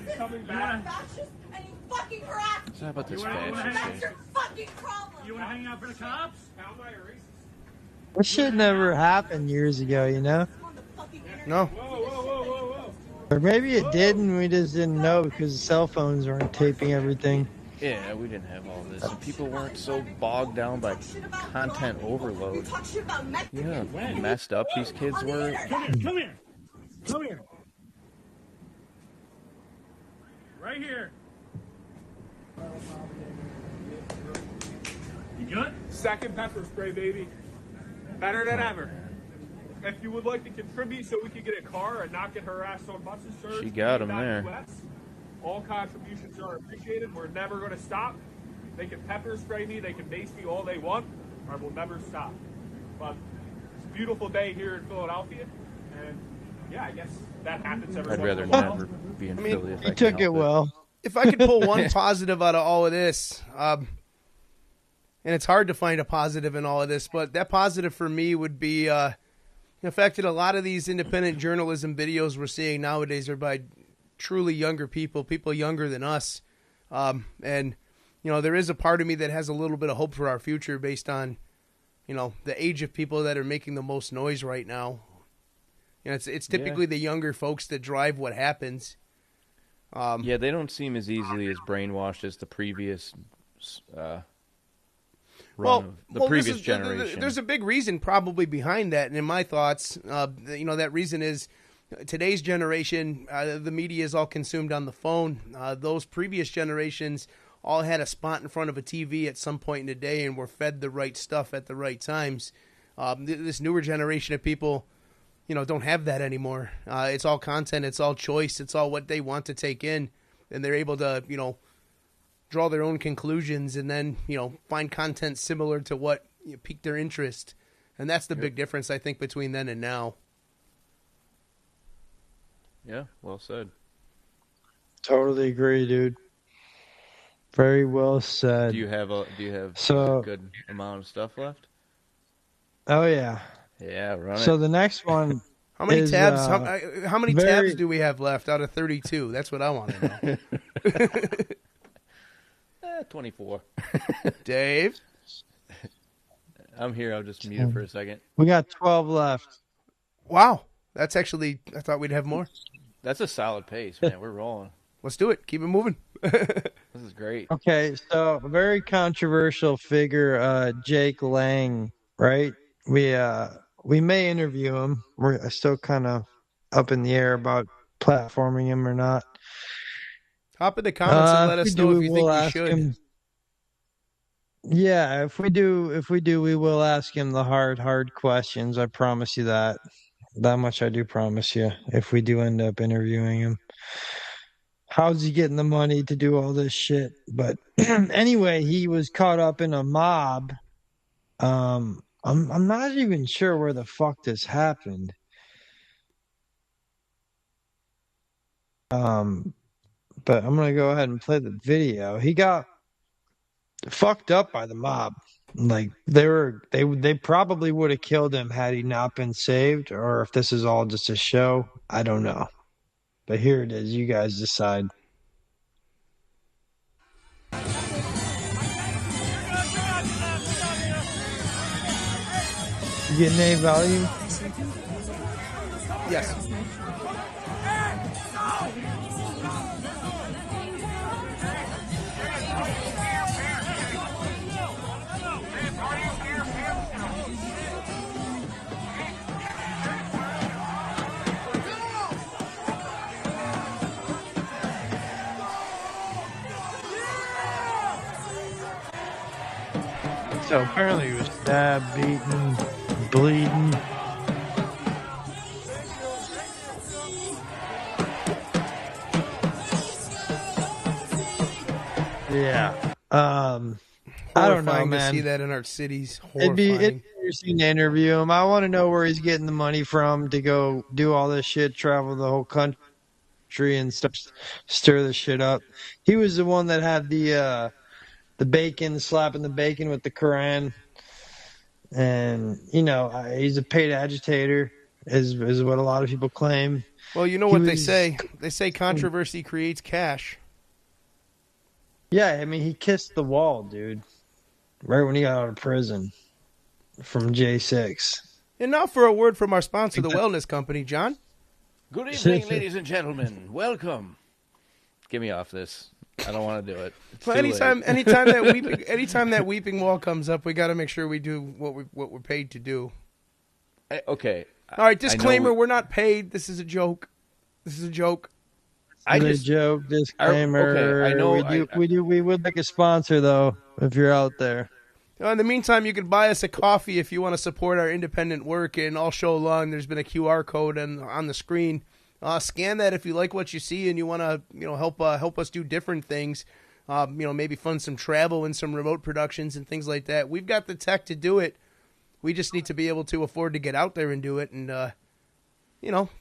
She's coming back. fascist and you fucking harass It's not about this That's fascist your fucking problem. You want to hang out for the cops? How am I a racist? This shit never happened years ago, you know? No. Whoa, whoa, whoa, whoa, whoa. Or maybe it did and we just didn't know because cell phones weren't taping everything. Yeah, we didn't have all this. And people weren't so bogged down by content overload. Yeah, messed up these kids were. Come here. Come here. Come here. Right here. You good? Second pepper spray, baby. Better than ever. If you would like to contribute so we can get a car and not get harassed on buses, sir. She got him there. All contributions are appreciated. We're never going to stop. They can pepper spray me. They can mace me all they want. I will never stop. But it's a beautiful day here in Philadelphia. And yeah, I guess that happens every I'd once rather in a while. never be in Philly if I You can took help it well. If I could pull one positive out of all of this, and it's hard to find a positive in all of this, but that positive for me would be the fact that a lot of these independent journalism videos we're seeing nowadays are by truly younger people younger than us. And, you know, there is a part of me that has a little bit of hope for our future based on, you know, the age of people that are making the most noise right now. You know, it's typically the younger folks that drive what happens. Yeah, they don't seem as easily as brainwashed as the previous previous generation. There's a big reason probably behind that, and in my thoughts, you know, that reason is today's generation, the media is all consumed on the phone. Those previous generations all had a spot in front of a TV at some point in the day and were fed the right stuff at the right times. This newer generation of people, you know, don't have that anymore. It's all content, it's all choice, it's all what they want to take in, and they're able to, you know, draw their own conclusions and then, you know, find content similar to what piqued their interest. And that's the big difference, I think, between then and now. Yeah, well said. Totally agree, dude. Very well said. Do you have a good amount of stuff left? Oh yeah. Yeah, run it. So the next one. How many is, tabs? How many tabs do we have left out of 32? That's what I want to know. 24. Dave? I'm here. I'll just mute it for a second. We got 12 left. Wow. That's actually, I thought we'd have more. That's a solid pace, man. We're rolling. Let's do it. Keep it moving. This is great. Okay, so a very controversial figure, Jake Lang, right? We may interview him. We're still kind of up in the air about platforming him or not. Hop in the comments and let If we us do, know if we you will think we ask should. him. Yeah, if we do, we will ask him the hard questions. I promise you that. That much I do promise you. If we do end up interviewing him, how's he getting the money to do all this shit? But anyway, he was caught up in a mob. I'm not even sure where the fuck this happened. But I'm gonna go ahead and play the video. He got fucked up by the mob. Like they probably would have killed him had he not been saved, or if this is all just a show. I don't know. But here it is. You guys decide. You getting any value? Yes. So apparently he was stabbed, beaten, bleeding. Yeah. I don't know, Horrifying man. to see that in our cities. It'd be Horrifying. interesting to interview him. I want to know where he's getting the money from to go do all this shit, travel the whole country and stir the shit up. He was the one that had the bacon, slapping the bacon with the Quran. And, he's a paid agitator, is what a lot of people claim. Well, you know what they say. They say controversy creates cash. Yeah, I mean, he kissed the wall, dude. Right when he got out of prison from J6. And now for a word from our sponsor, the Wellness Company, John. Good evening, ladies and gentlemen. Welcome. Get me off this. I don't want to do it. Well, anytime that weeping wall comes up, we got to make sure we do what we're paid to do. Okay. All right. Disclaimer: we're not paid. This is a joke. This is a joke. Joke. Disclaimer. Okay, I know. We would like a sponsor though. If you're out there. In the meantime, you can buy us a coffee if you want to support our independent work. And all show long, there's been a QR code on the screen. Scan that if you like what you see and you want to, help us do different things. Maybe fund some travel and some remote productions and things like that. We've got the tech to do it. We just need to be able to afford to get out there and do it. And the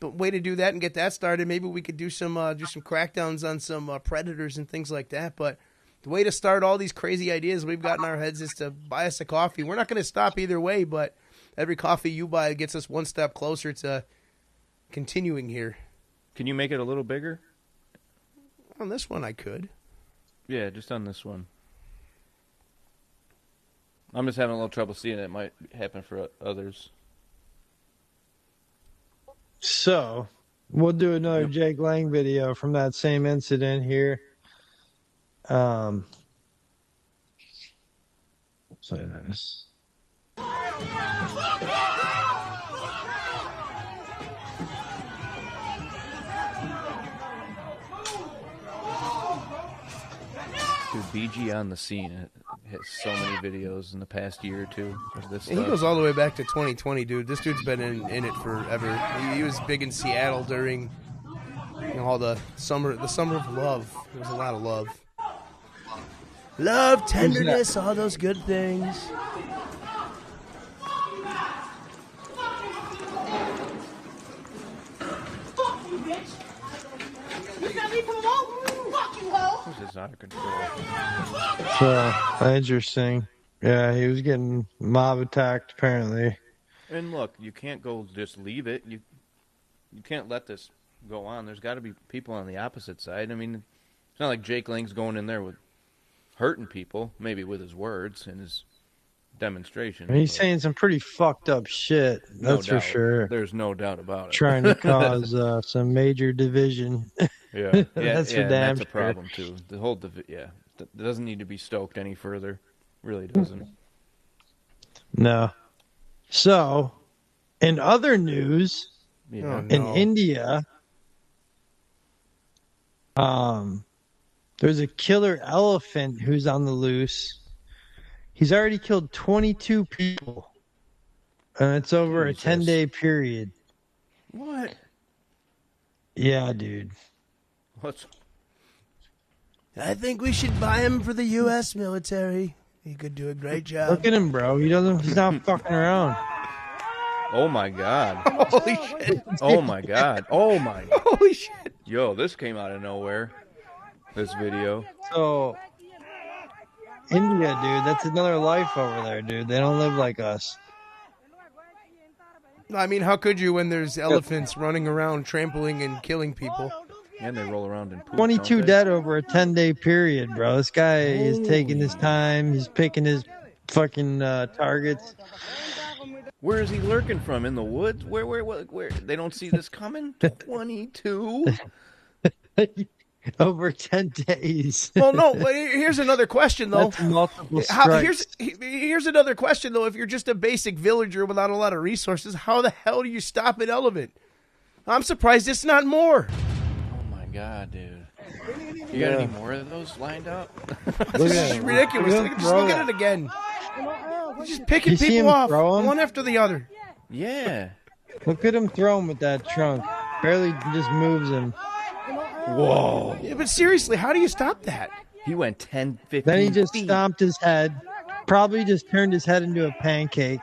way to do that and get that started, maybe we could do some crackdowns on some predators and things like that. But the way to start all these crazy ideas we've got in our heads is to buy us a coffee. We're not going to stop either way, but every coffee you buy gets us one step closer to continuing here. Can you make it a little bigger? On this one, I could. Yeah, just on this one. I'm just having a little trouble seeing it. It might happen for others. So, we'll do another Jake Lang video from that same incident here. Play this. Dude, BG on the scene has so many videos in the past year or two of this He stuff. goes all the way back to 2020, dude. This dude's been in it forever. He was big in Seattle during all the summer of love. There was a lot of love. Love, tenderness, all those good things. Fuck you, bitch! You got me from home? Fuck you, hoe! This is out of control. So, interesting. Yeah, he was getting mob attacked, apparently. And look, you can't go just leave it. You can't let this go on. There's got to be people on the opposite side. I mean, it's not like Jake Lang's going in there with hurting people, maybe with his words and his demonstration. He's saying some pretty fucked up shit, that's for sure. There's no doubt about it. Trying to cause some major division. Yeah, That's for damn that's a sure. problem too. The whole It doesn't need to be stoked any further. Really doesn't. No. So, in other news, Yeah. in India, there's a killer elephant who's on the loose. He's already killed 22 people, and it's over a 10-day period. What? Yeah, dude. What's? I think we should buy him for the U.S. military. He could do a great job. Look at him, bro. He's not fucking around. Oh my god. Holy shit. Oh my god. Oh my. Holy shit. Yo, this came out of nowhere. This video. So, India, dude, that's another life over there, dude. They don't live like us. I mean, how could you when there's elephants running around trampling and killing people? And they roll around in poop. 22 dead over a 10-day period, bro. This guy is taking his time. He's picking his fucking targets. Where is he lurking from? In the woods? Where? They don't see this coming? 22? Over 10 days. Well, no. Here's another question, though. That's multiple strikes. Here's another question, though. If you're just a basic villager without a lot of resources, how the hell do you stop an elephant? I'm surprised it's not more. Oh my god, dude. You got any more of those lined up? This is ridiculous. Just look at it again. He's just picking people off one after the other. Yeah. Look at him throw him with that trunk. Barely just moves him. Whoa. Yeah, but seriously, how do you stop that? He went 10, 15 Then he just feet. stomped his head. Probably just turned his head into a pancake.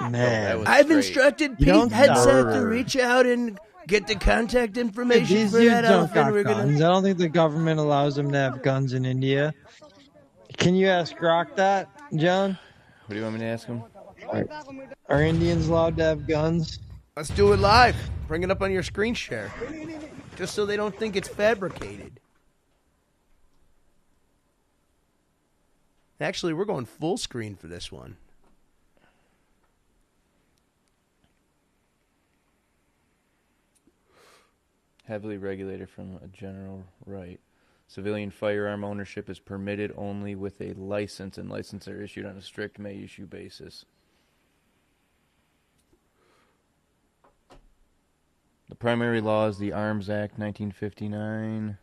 Man. I've instructed Pete Headset to reach out and get the contact information These for dudes that don't elephant. got We're guns. I don't think the government allows them to have guns in India. Can you ask Grok that, John? What do you want me to ask him? Are Indians allowed to have guns? Let's do it live. Bring it up on your screen share. Just so they don't think it's fabricated. Actually, we're going full screen for this one. Heavily regulated from a general right. Civilian firearm ownership is permitted only with a license, and licenses are issued on a strict may-issue basis. The primary law is the Arms Act 1959.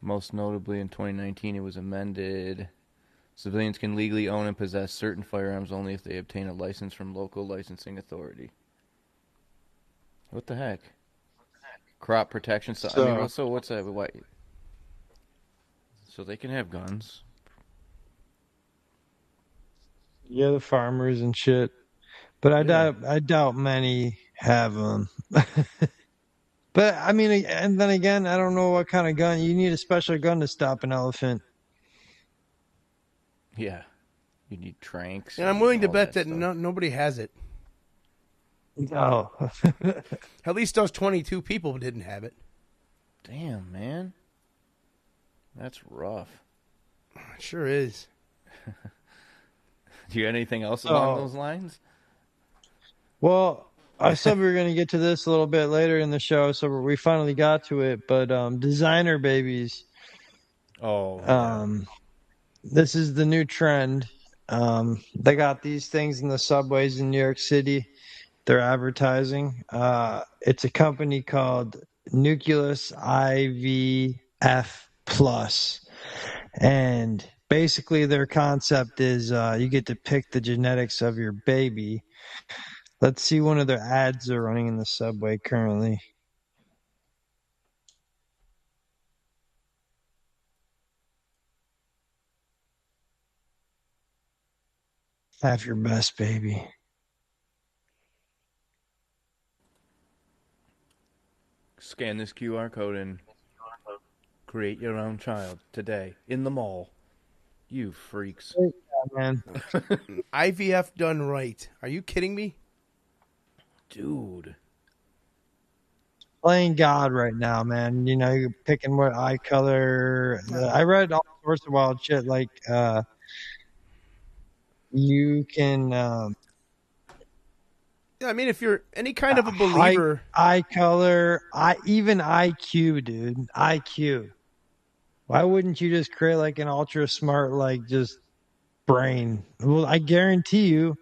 Most notably, in 2019, it was amended. Civilians can legally own and possess certain firearms only if they obtain a license from local licensing authority. What the heck? Crop protection. So what's that? What? So they can have guns. Yeah, the farmers and shit. But I doubt many have them. But I mean, and then again, I don't know what kind of gun. You need a special gun to stop an elephant. Yeah, you need tranks. And I'm willing to bet that nobody has it. No. At least those 22 people didn't have it. Damn, man. That's rough. It sure is. Do you have anything else along those lines? Well, I said we were going to get to this a little bit later in the show, so we finally got to it. But designer babies. Oh. This is the new trend. They got these things in the subways in New York City. They're advertising. It's a company called Nucleus IVF Plus. And basically their concept is you get to pick the genetics of your baby. Let's see one of their ads they're running in the subway currently. Have your best baby. Scan this QR code and create your own child today in the mall. You freaks. Yeah, man. IVF done right. Are you kidding me? Dude. Playing God right now, man. You know, you're picking what eye color. I read all sorts of wild shit. Like, you can. I mean, if you're any kind of a believer, eye color, even IQ, dude, IQ. Why wouldn't you just create like an ultra smart, like just brain? Well, I guarantee you,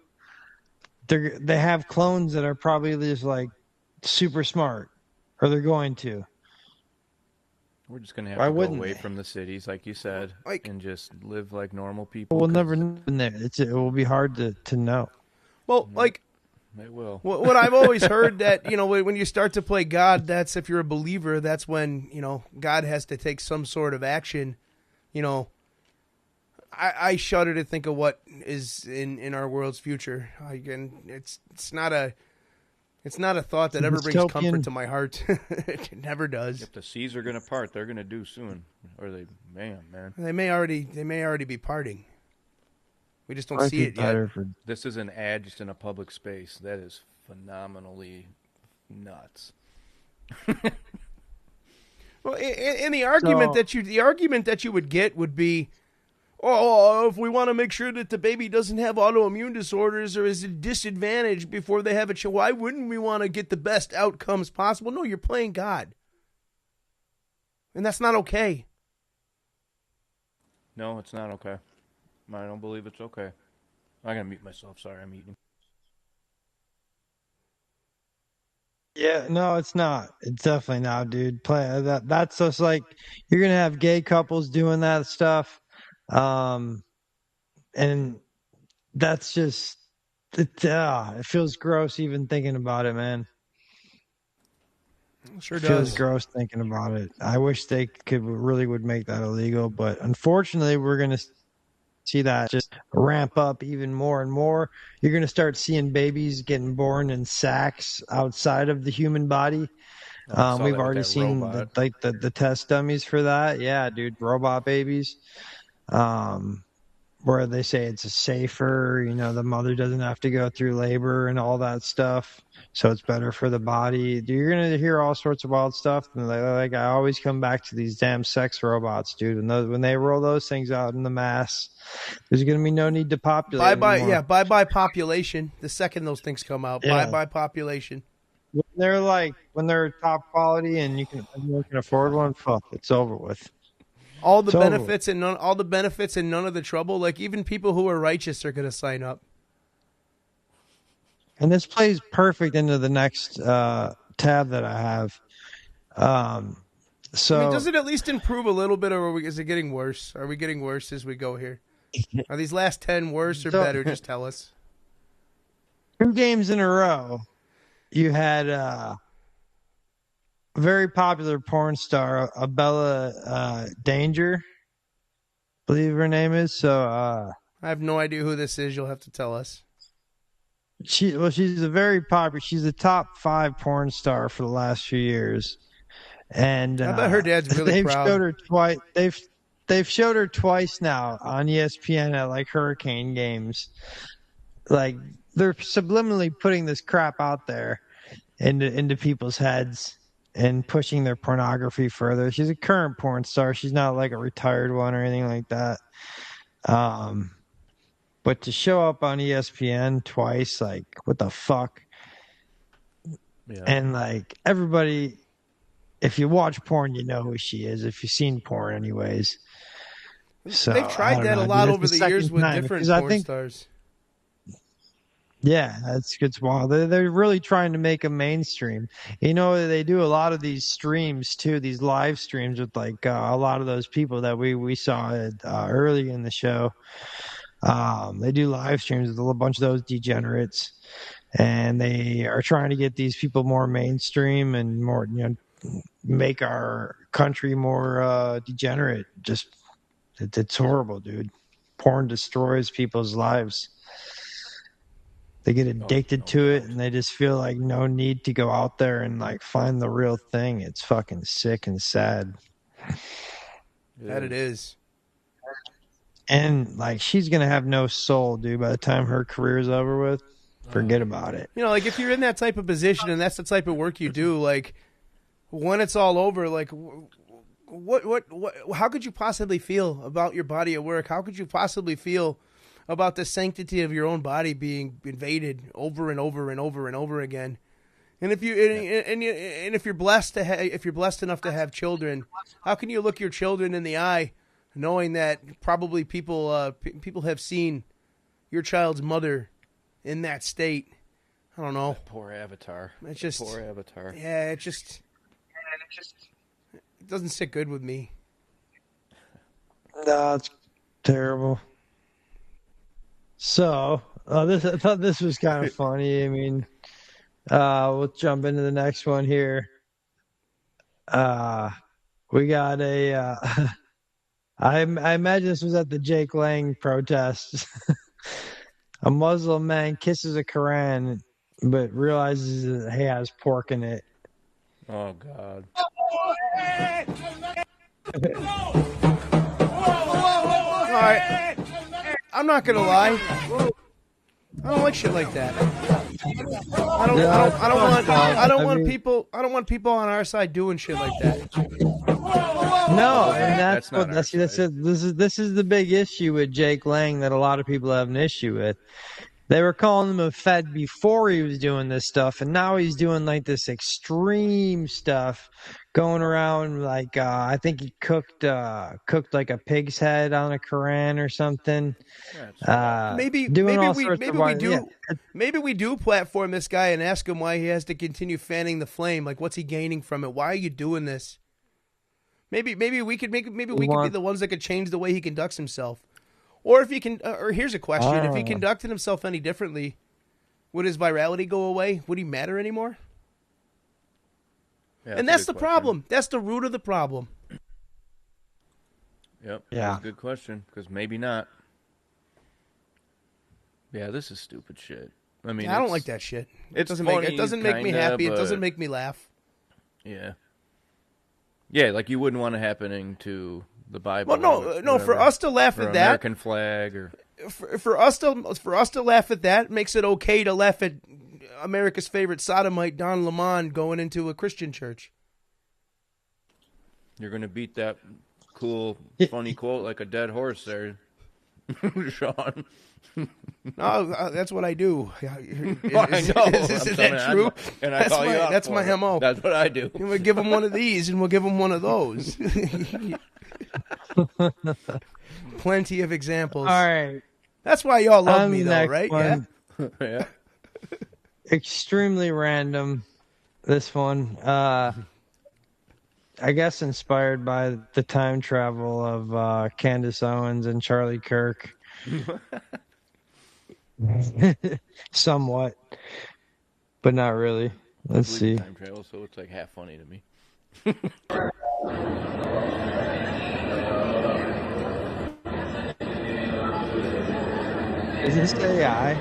they have clones that are probably just like super smart, or they're going to. We're just going to have Why to go wouldn't away they? from the cities, like you said, and just live like normal people. We'll never know in there. It will be hard to know. Well, like, it will. What I've always heard that, you know, when you start to play God, that's if you're a believer, that's when, you know, God has to take some sort of action. You know, I shudder to think of what is in our world's future. Again, it's not a thought that ever brings comfort to my heart. It never does. If the seas are going to part, they're going to do soon, or man. They may already be parting. We just don't see it yet. This is an ad just in a public space. That is phenomenally nuts. Well, and the argument that you would get would be, oh, if we want to make sure that the baby doesn't have autoimmune disorders or is at a disadvantage before they have a child, why wouldn't we want to get the best outcomes possible? No, you're playing God, and that's not okay. No, it's not okay. I don't believe it's okay. I gotta mute myself. Sorry, I'm eating. Yeah, no, it's not. It's definitely not, dude. That's just like you're gonna have gay couples doing that stuff, and that's just it feels gross even thinking about it, man. Sure It feels does. gross thinking about it. I wish they would make that illegal, but unfortunately, we're gonna see that just ramp up even more and more. You're going to start seeing babies getting born in sacks outside of the human body. We've already seen the test dummies for that. Yeah, dude, robot babies. Where they say it's safer, you know, the mother doesn't have to go through labor and all that stuff, so it's better for the body. You're gonna hear all sorts of wild stuff, and like I always come back to these damn sex robots, dude. And when they roll those things out in the mass, there's gonna be no need to populate anymore. Bye population. The second those things come out, Yeah. bye population. When they're top quality and you can afford one, fuck, it's over with. All the benefits and none of the trouble. Like even people who are righteous are going to sign up. And this plays perfect into the next tab that I have. So I mean, does it at least improve a little bit, or is it getting worse? Are we getting worse as we go here? Are these last 10 worse or better? Just tell us. 2 games in a row, you had very popular porn star, Abella Danger, I believe her name is. So I have no idea who this is. You'll have to tell us. She's a very popular. She's a top 5 porn star for the last few years, and I bet her dad's really proud. Showed her twice. They've showed her twice now on ESPN at like Hurricane games. Like they're subliminally putting this crap out there into people's heads and pushing their pornography further. She's a current porn star. She's not like a retired one or anything like that. But to show up on ESPN twice, like, what the fuck? Yeah. And like everybody, if you watch porn, you know who she is. If you've seen porn, anyways. So they've tried that a lot over the years with different porn stars. Yeah, it's wild. They're really trying to make them mainstream. You know, they do a lot of these streams too, these live streams with like a lot of those people that we saw early in the show. They do live streams with a bunch of those degenerates, and they are trying to get these people more mainstream and more, you know, make our country more degenerate. Just it's horrible, dude. Porn destroys people's lives. They get addicted to it, and they just feel like no need to go out there and like find the real thing. It's fucking sick and sad. That it is. And like she's gonna have no soul, dude. By the time her career is over with, forget about it. You know, like if you're in that type of position and that's the type of work you do, like when it's all over, like what how could you possibly feel about your body at work? How could you possibly feel about the sanctity of your own body being invaded over and over and over and over again. And if if you're blessed if you're blessed enough to have children, how can you look your children in the eye, knowing that probably people have seen your child's mother in that state? I don't know. That poor Avatar. It's just poor Avatar. Yeah, it doesn't sit good with me. No, it's terrible. So, I thought this was kind of funny. I mean, we'll jump into the next one here. We got a. I imagine this was at the Jake Lang protest. A Muslim man kisses a Quran, but realizes that he has pork in it. Oh God. All right. I'm not gonna lie. I don't like shit like that. I don't want people on our side doing shit like that. No, and this is the big issue with Jake Lang that a lot of people have an issue with. They were calling him a Fed before he was doing this stuff, and now he's doing like this extreme stuff, going around like I think he cooked like a pig's head on a Quran or something. Maybe we do platform this guy and ask him why he has to continue fanning the flame. Like, what's he gaining from it? Why are you doing this? Maybe we could be the ones that could change the way he conducts himself. Or if he can, or here's a question: if he conducted himself any differently, would his virality go away? Would he matter anymore? Yeah, and that's the problem. That's the root of the problem. Yep. Yeah. That's a good question, because maybe not. Yeah, this is stupid shit. I mean, I don't like that shit. It doesn't make me happy. It doesn't make me laugh. Yeah. Yeah, like you wouldn't want it happening to the Bible. Well, no. For us to laugh at that, American flag, or for us to laugh at that makes it okay to laugh at America's favorite sodomite, Don Lemon, going into a Christian church. You're gonna beat that cool, funny quote like a dead horse, there, Sean. No, that's what I do. I know. Is that true? And I call you out that's for my it. MO. That's what I do. And we'll give him one of these, and we'll give him one of those. Plenty of examples. All right. That's why y'all love me, though, right? One. Yeah. Yeah. Extremely random. This one. I guess inspired by the time travel of Candace Owens and Charlie Kirk. Somewhat, but not really. Let's see. Time travel, so it's like half funny to me. Is this AI?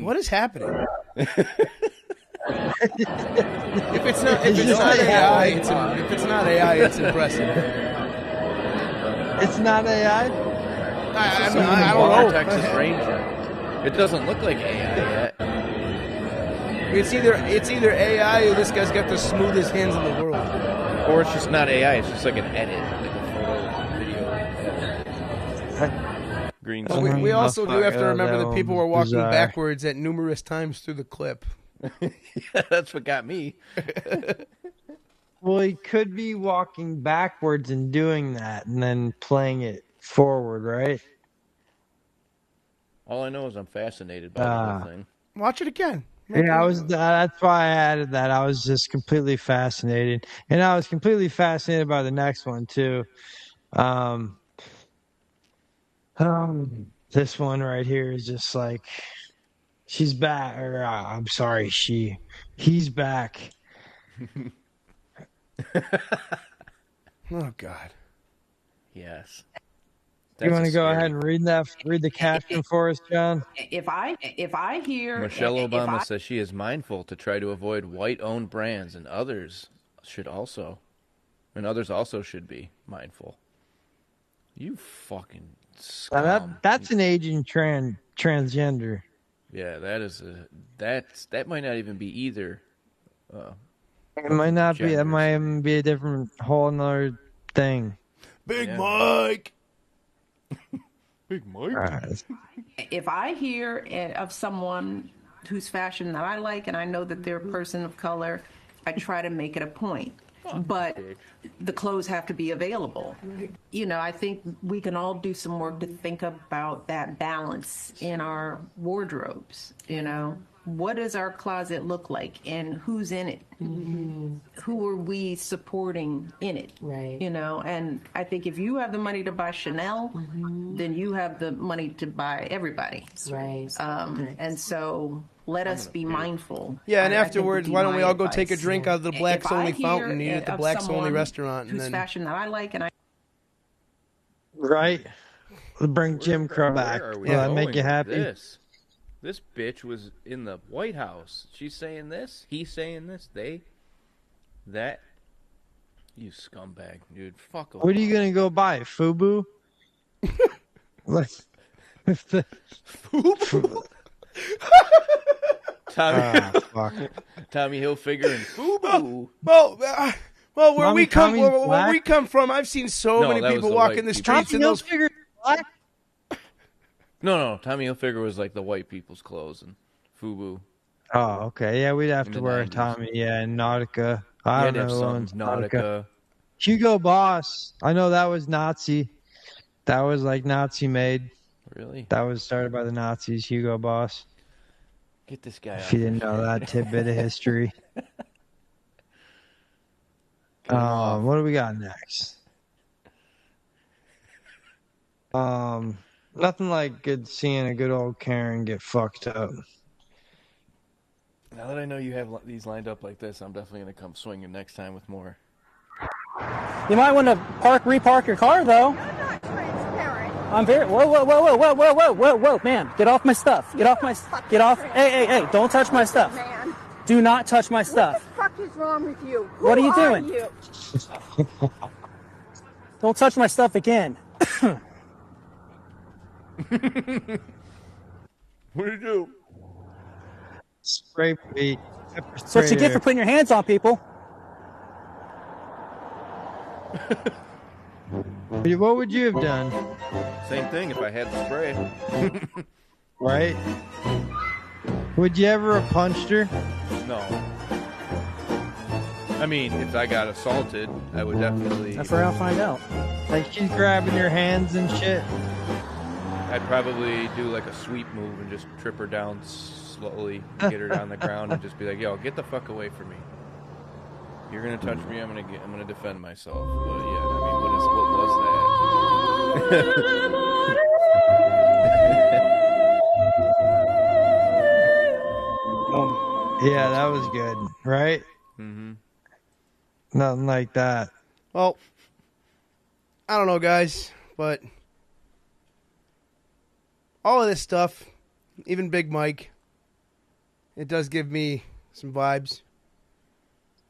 What is happening? If it's not AI, it's impressive. It's not AI? I don't know. Texas Ranger. It doesn't look like AI yet. It's either AI or this guy's got the smoothest hands in the world. Or it's just not AI, it's just like an edit, like a photo video. Green screen. We also do have to remember that people were walking backwards at numerous times through the clip. Yeah, that's what got me. Well, he could be walking backwards and doing that and then playing it forward, right? All I know is I'm fascinated by the whole thing. Watch it again. Yeah, that's why I added that. I was just completely fascinated. And I was completely fascinated by the next one, too. This one right here is just like, she's back. Or, I'm sorry, he's back. Oh God. Yes. You want to go ahead and read the caption for us, John? If I hear Michelle Obama says she is mindful to try to avoid white-owned brands, and others should also. and others also should be mindful. You fucking scum. That's an aging transgender. Yeah, that might not even be either. It might not be. It might even be a different whole another thing. Big Mike. Big Mike. If I hear of someone whose fashion that I like and I know that they're a person of color, I try to make it a point. But the clothes have to be available. You know, I think we can all do some work to think about that balance in our wardrobes. You know, what does our closet look like and who's in it? Mm-hmm. Who are we supporting in it? Right. You know, and I think if you have the money to buy Chanel, then you have the money to buy everybody. Right. And so let us be mindful. Yeah, and afterwards, why don't we all go take a drink out of the Blacks Only fountain, eat at the Blacks Only restaurant, and then fashion that I like, and I right. We'll bring Jim Crow back. Will that make you happy? This bitch was in the White House. She's saying this. He's saying this. That. You scumbag, dude. Fuck off. What are you gonna go buy? FUBU? FUBU? Tommy Hilfiger and FUBU. Well, where we come from, I've seen so many people walking the streets in those. No, Tommy Hilfiger was like the white people's clothes, and FUBU. Oh, okay. Yeah, we'd have to wear a Tommy. Yeah, and Nautica. I don't know. Nautica. Hugo Boss. I know that was Nazi. That was like Nazi made. Really? That was started by the Nazis. Hugo Boss. Get this guy. If you didn't know that tidbit of history. What do we got next? Nothing like seeing a good old Karen get fucked up. Now that I know you have these lined up like this, I'm definitely going to come swinging next time with more. You might want to repark your car, though. I'm not transparent. I'm very. Whoa, man! Get off my stuff. Get off my. Get off. Hey! Don't touch my stuff. Man. Do not touch my stuff. What the fuck is wrong with you? What are you doing? You? Don't touch my stuff again. What do you do? Spray paint. That's what you get for putting your hands on people. What would you have done? Same thing if I had the spray. Right? Would you ever have punched her? No. I mean, if I got assaulted, I would definitely... That's where I'll find out. Like she's grabbing your hands and shit? I'd probably do like a sweep move and just trip her down slowly, get her down the ground, and just be like, "Yo, get the fuck away from me! You're gonna touch me, I'm gonna defend myself." But yeah, I mean, what was that? Yeah, that was good, right? Mm-hmm. Nothing like that. Well, I don't know, guys, but all of this stuff, even Big Mike, it does give me some vibes.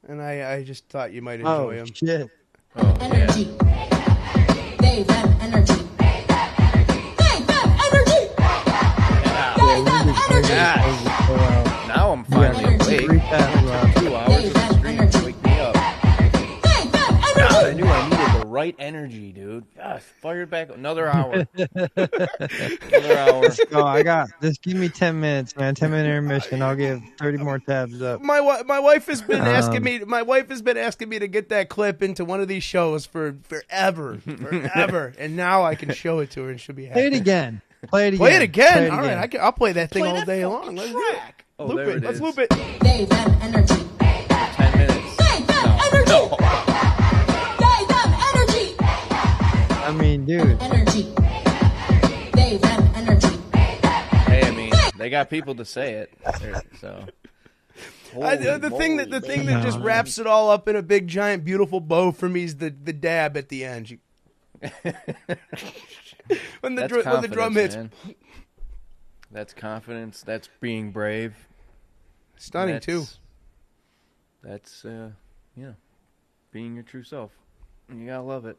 And I just thought you might enjoy them. Shit. Energy. They them energy. They them energy. They them energy. Now I'm finally awake. 2 hours in the street to wake me up. God, I knew I needed the right energy, dude. Gosh, fired back another hour. Another hour. Just give me 10 minutes, man. 10-minute intermission. I'll give 30 more tabs up. My wife has been asking me. My wife has been asking me to get that clip into one of these shows for forever, and now I can show it to her, and she'll be happy. Play it again. Play it again. All right, I'll play that thing all day long. Let's track. Loop it. Let's loop it. They them energy. 10 minutes. They them energy. No. They them energy. I mean, dude. Energy. They them energy. Hey, I mean, they got people to say it, so. The thing that just wraps it all up in a big, giant, beautiful bow for me is the dab at the end. when the drum hits. Man. That's confidence. That's being brave. Stunning, too. That's, being your true self. You gotta love it.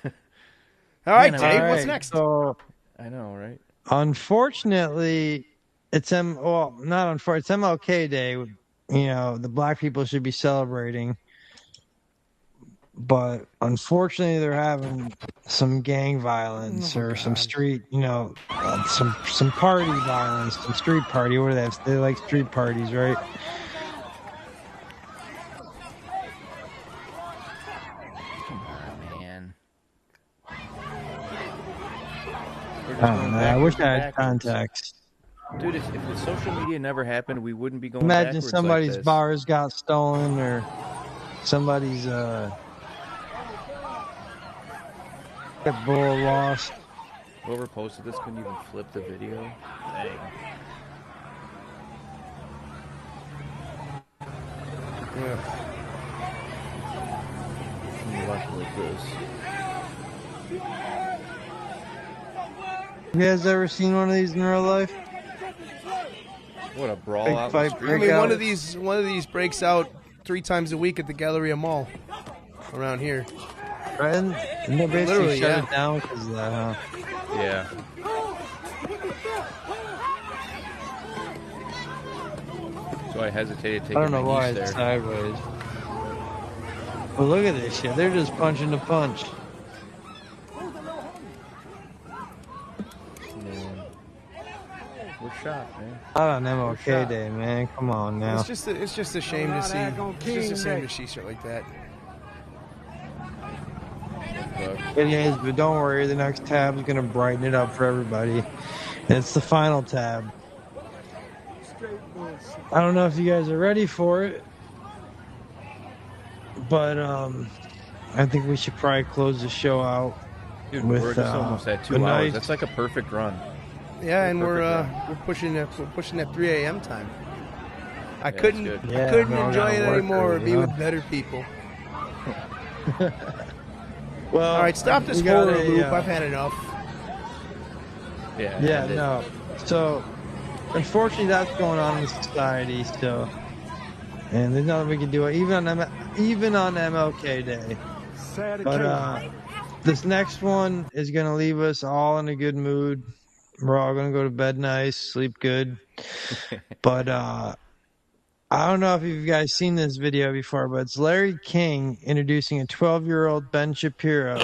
All right, Dave, what's next? So, I know, right? unfortunately, it's it's MLK Day. You know, the black people should be celebrating, but unfortunately, they're having some gang violence or some street, some party violence, some street party. What do they have? They like street parties, right? Man. I wish I had context. Dude, if the social media never happened, we wouldn't be going Imagine backwards somebody's like this. bars got stolen or somebody's bull lost. Whoever posted this couldn't even flip the video. Dang. Yeah. You watch it like this. You guys ever seen one of these in real life? What a brawl Big out fight in the street. I mean, breakout. one of these breaks out 3 times a week at the Galleria Mall around here. Right? And they basically Literally, shut yeah. it down because of that, huh? Yeah. So I hesitated I taking don't know my why niece it's there. sideways. But look at this shit. They're just punching the punch. Man. We're shocked, man. Not on MLK Day, man. Come on now. It's just a shame to see. It's just a shame to see shit like that. It is, but don't worry. The next tab is going to brighten it up for everybody. And it's the final tab. I don't know if you guys are ready for it, but I think we should probably close the show out. Dude, with, we're just almost at 2 a hours. nice- That's like a perfect run. Yeah, and we're Perfect run. pushing that 3 a.m. time. I it's couldn't good. Yeah, couldn't we all enjoy gotta it work anymore. early, Or be huh? with better people. Well, All right, stop this we got horror a, loop. I've had enough. Yeah. Yeah, and it- no. So, unfortunately, that's going on in society still, and there's nothing we can do. Even on MLK Day. But this next one is gonna leave us all in a good mood. We're all gonna go to bed nice, sleep good. But I don't know if you guys seen this video before, but it's Larry King introducing a 12-year-old Ben Shapiro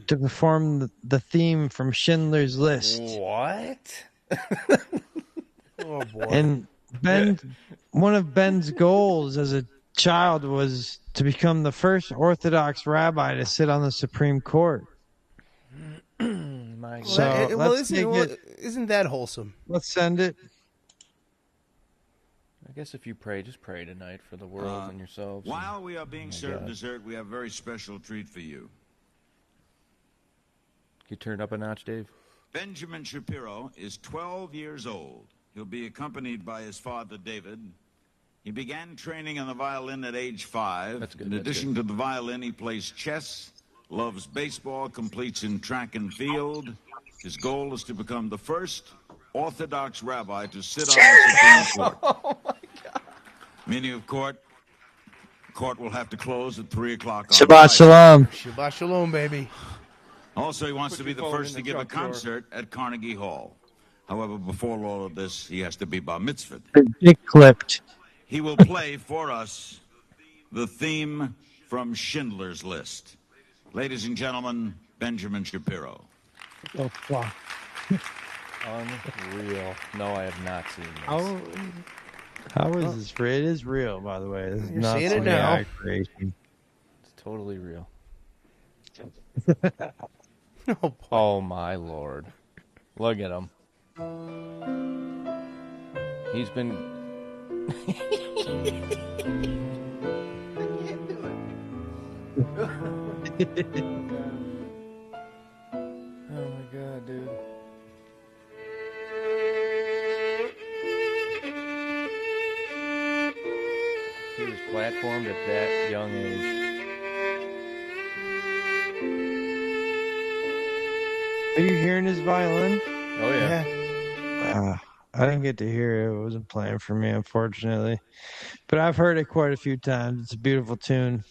to perform the theme from Schindler's List. What? Oh boy. And one of Ben's goals as a child was to become the first Orthodox rabbi to sit on the Supreme Court. My God. So Isn't that wholesome? Let's send it. I guess if you pray, just pray tonight for the world and yourselves. While we are being my served God. dessert, we have a very special treat for you. Can you turn it up a notch, Dave? Benjamin Shapiro is 12 years old. He'll be accompanied by his father, David. He began training on the violin at age 5. That's good, In that's addition to the violin, he plays chess, loves baseball, completes in track and field. His goal is to become the first Orthodox rabbi to sit on the Supreme Court. Oh my God. Meaning of court will have to close at 3 o'clock on Shabbat Friday. Shalom. Shabbat shalom, baby. Also, he wants to be the phone first in to the give a trunk drawer. concert at Carnegie Hall. However, before all of this, he has to be bar mitzvahed. It clipped. He will play for us the theme from Schindler's List. Ladies and gentlemen, Benjamin Shapiro. Oh, fuck. Unreal. No, I have not seen this. How is this real? It is real, by the way. This is You're not seeing it some now. AI creation. It's totally real. Oh, Oh my Lord. Look at him. He's been... Oh my God, dude. He was platformed at that young age. Are you hearing his violin? Oh yeah. I didn't get to hear it. It wasn't playing for me, unfortunately. But I've heard it quite a few times. It's a beautiful tune.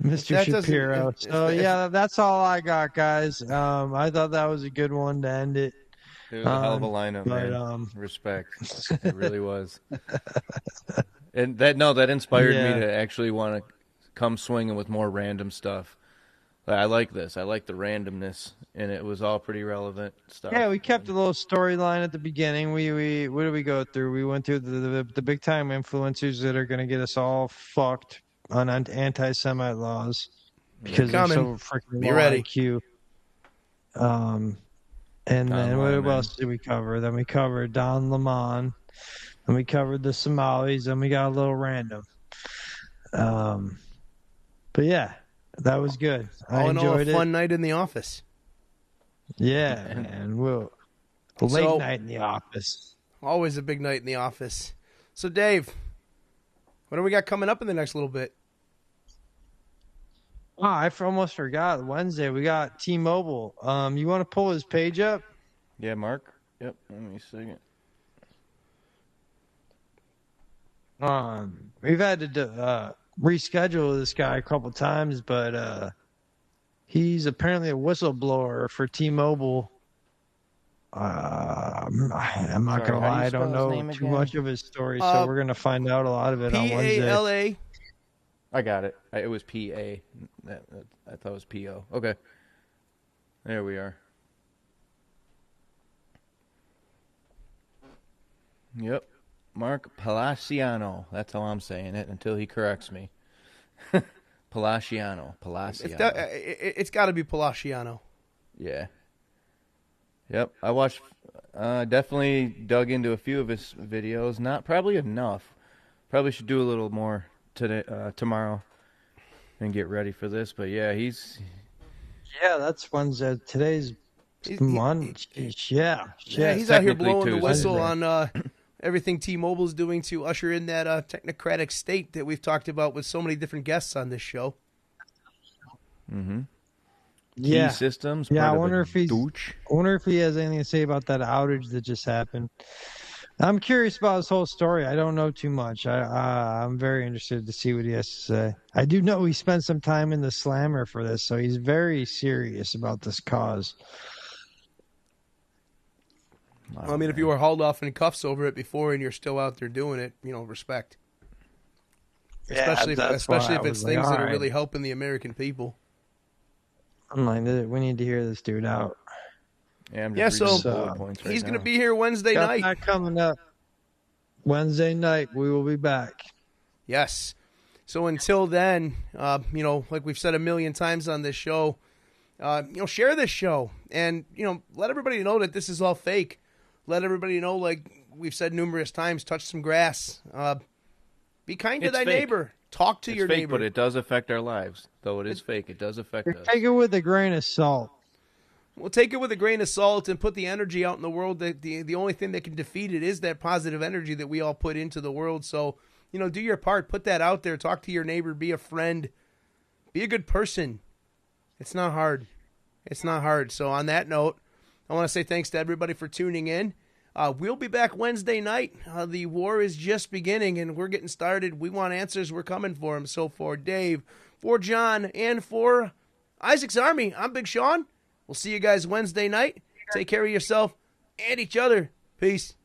Mr. Shapiro. So yeah, that's all I got, guys. I thought that was a good one to end it. It was a hell of a lineup, man. Respect. It really was. And that inspired me to actually want to come swinging with more random stuff. I like this. I like the randomness, and it was all pretty relevant stuff. Yeah, we kept a little storyline at the beginning. We what did we go through? We went through the big time influencers that are going to get us all fucked on anti-Semite laws because they're so freaking low IQ. And then what else did we cover? Then we covered Don Lemon, and we covered the Somalis, and we got a little random. But yeah, that was good. I enjoyed it. Fun night in the office. Yeah, and late night in the office. Always a big night in the office. So Dave, what do we got coming up in the next little bit? Oh, I almost forgot. Wednesday, we got T-Mobile. You want to pull his page up? Yeah, Mark? Yep, let me see it. We've had to reschedule this guy a couple times, but he's apparently a whistleblower for T-Mobile. I'm not going to lie. I don't know too much of his story, so we're going to find out a lot of it on Wednesday. P-A-L-A. I got it. It was P-A. I thought it was P-O. Okay. There we are. Yep. Mark Palaciano. That's how I'm saying it until he corrects me. Palaciano. It's got to be Palaciano. Yeah. Yep. I watched, definitely dug into a few of his videos. Not probably enough. Probably should do a little more today, tomorrow, and get ready for this. But yeah, that's Wednesday. Today's Monday. Yeah, he's out here blowing the whistle on everything T-Mobile's doing to usher in that technocratic state that we've talked about with so many different guests on this show. Mm-hmm. Yeah. Key systems. Yeah, I wonder if he has anything to say about that outage that just happened. I'm curious about his whole story. I don't know too much. I'm very interested to see what he has to say. I do know he spent some time in the slammer for this, so he's very serious about this cause. I mean, if you were hauled off in cuffs over it before and you're still out there doing it, respect. Especially if it's things that are really helping the American people. I'm like, we need to hear this dude out. Yeah, so he's going to be here Wednesday night. That coming up Wednesday night. We will be back. Yes. So until then, like we've said a million times on this show, share this show and, let everybody know that this is all fake. Let everybody know, like we've said numerous times, touch some grass. Be kind to thy neighbor. Talk to your neighbor. But it does affect our lives. Though it is fake, it does affect us. Take it with a grain of salt. Well, take it with a grain of salt and put the energy out in the world. The only thing that can defeat it is that positive energy that we all put into the world. So, do your part. Put that out there. Talk to your neighbor. Be a friend. Be a good person. It's not hard. It's not hard. So on that note, I want to say thanks to everybody for tuning in. We'll be back Wednesday night. The war is just beginning, and we're getting started. We want answers. We're coming for them. So for Dave, for John, and for Isaac's Army, I'm Big Sean. We'll see you guys Wednesday night. Take care of yourself and each other. Peace.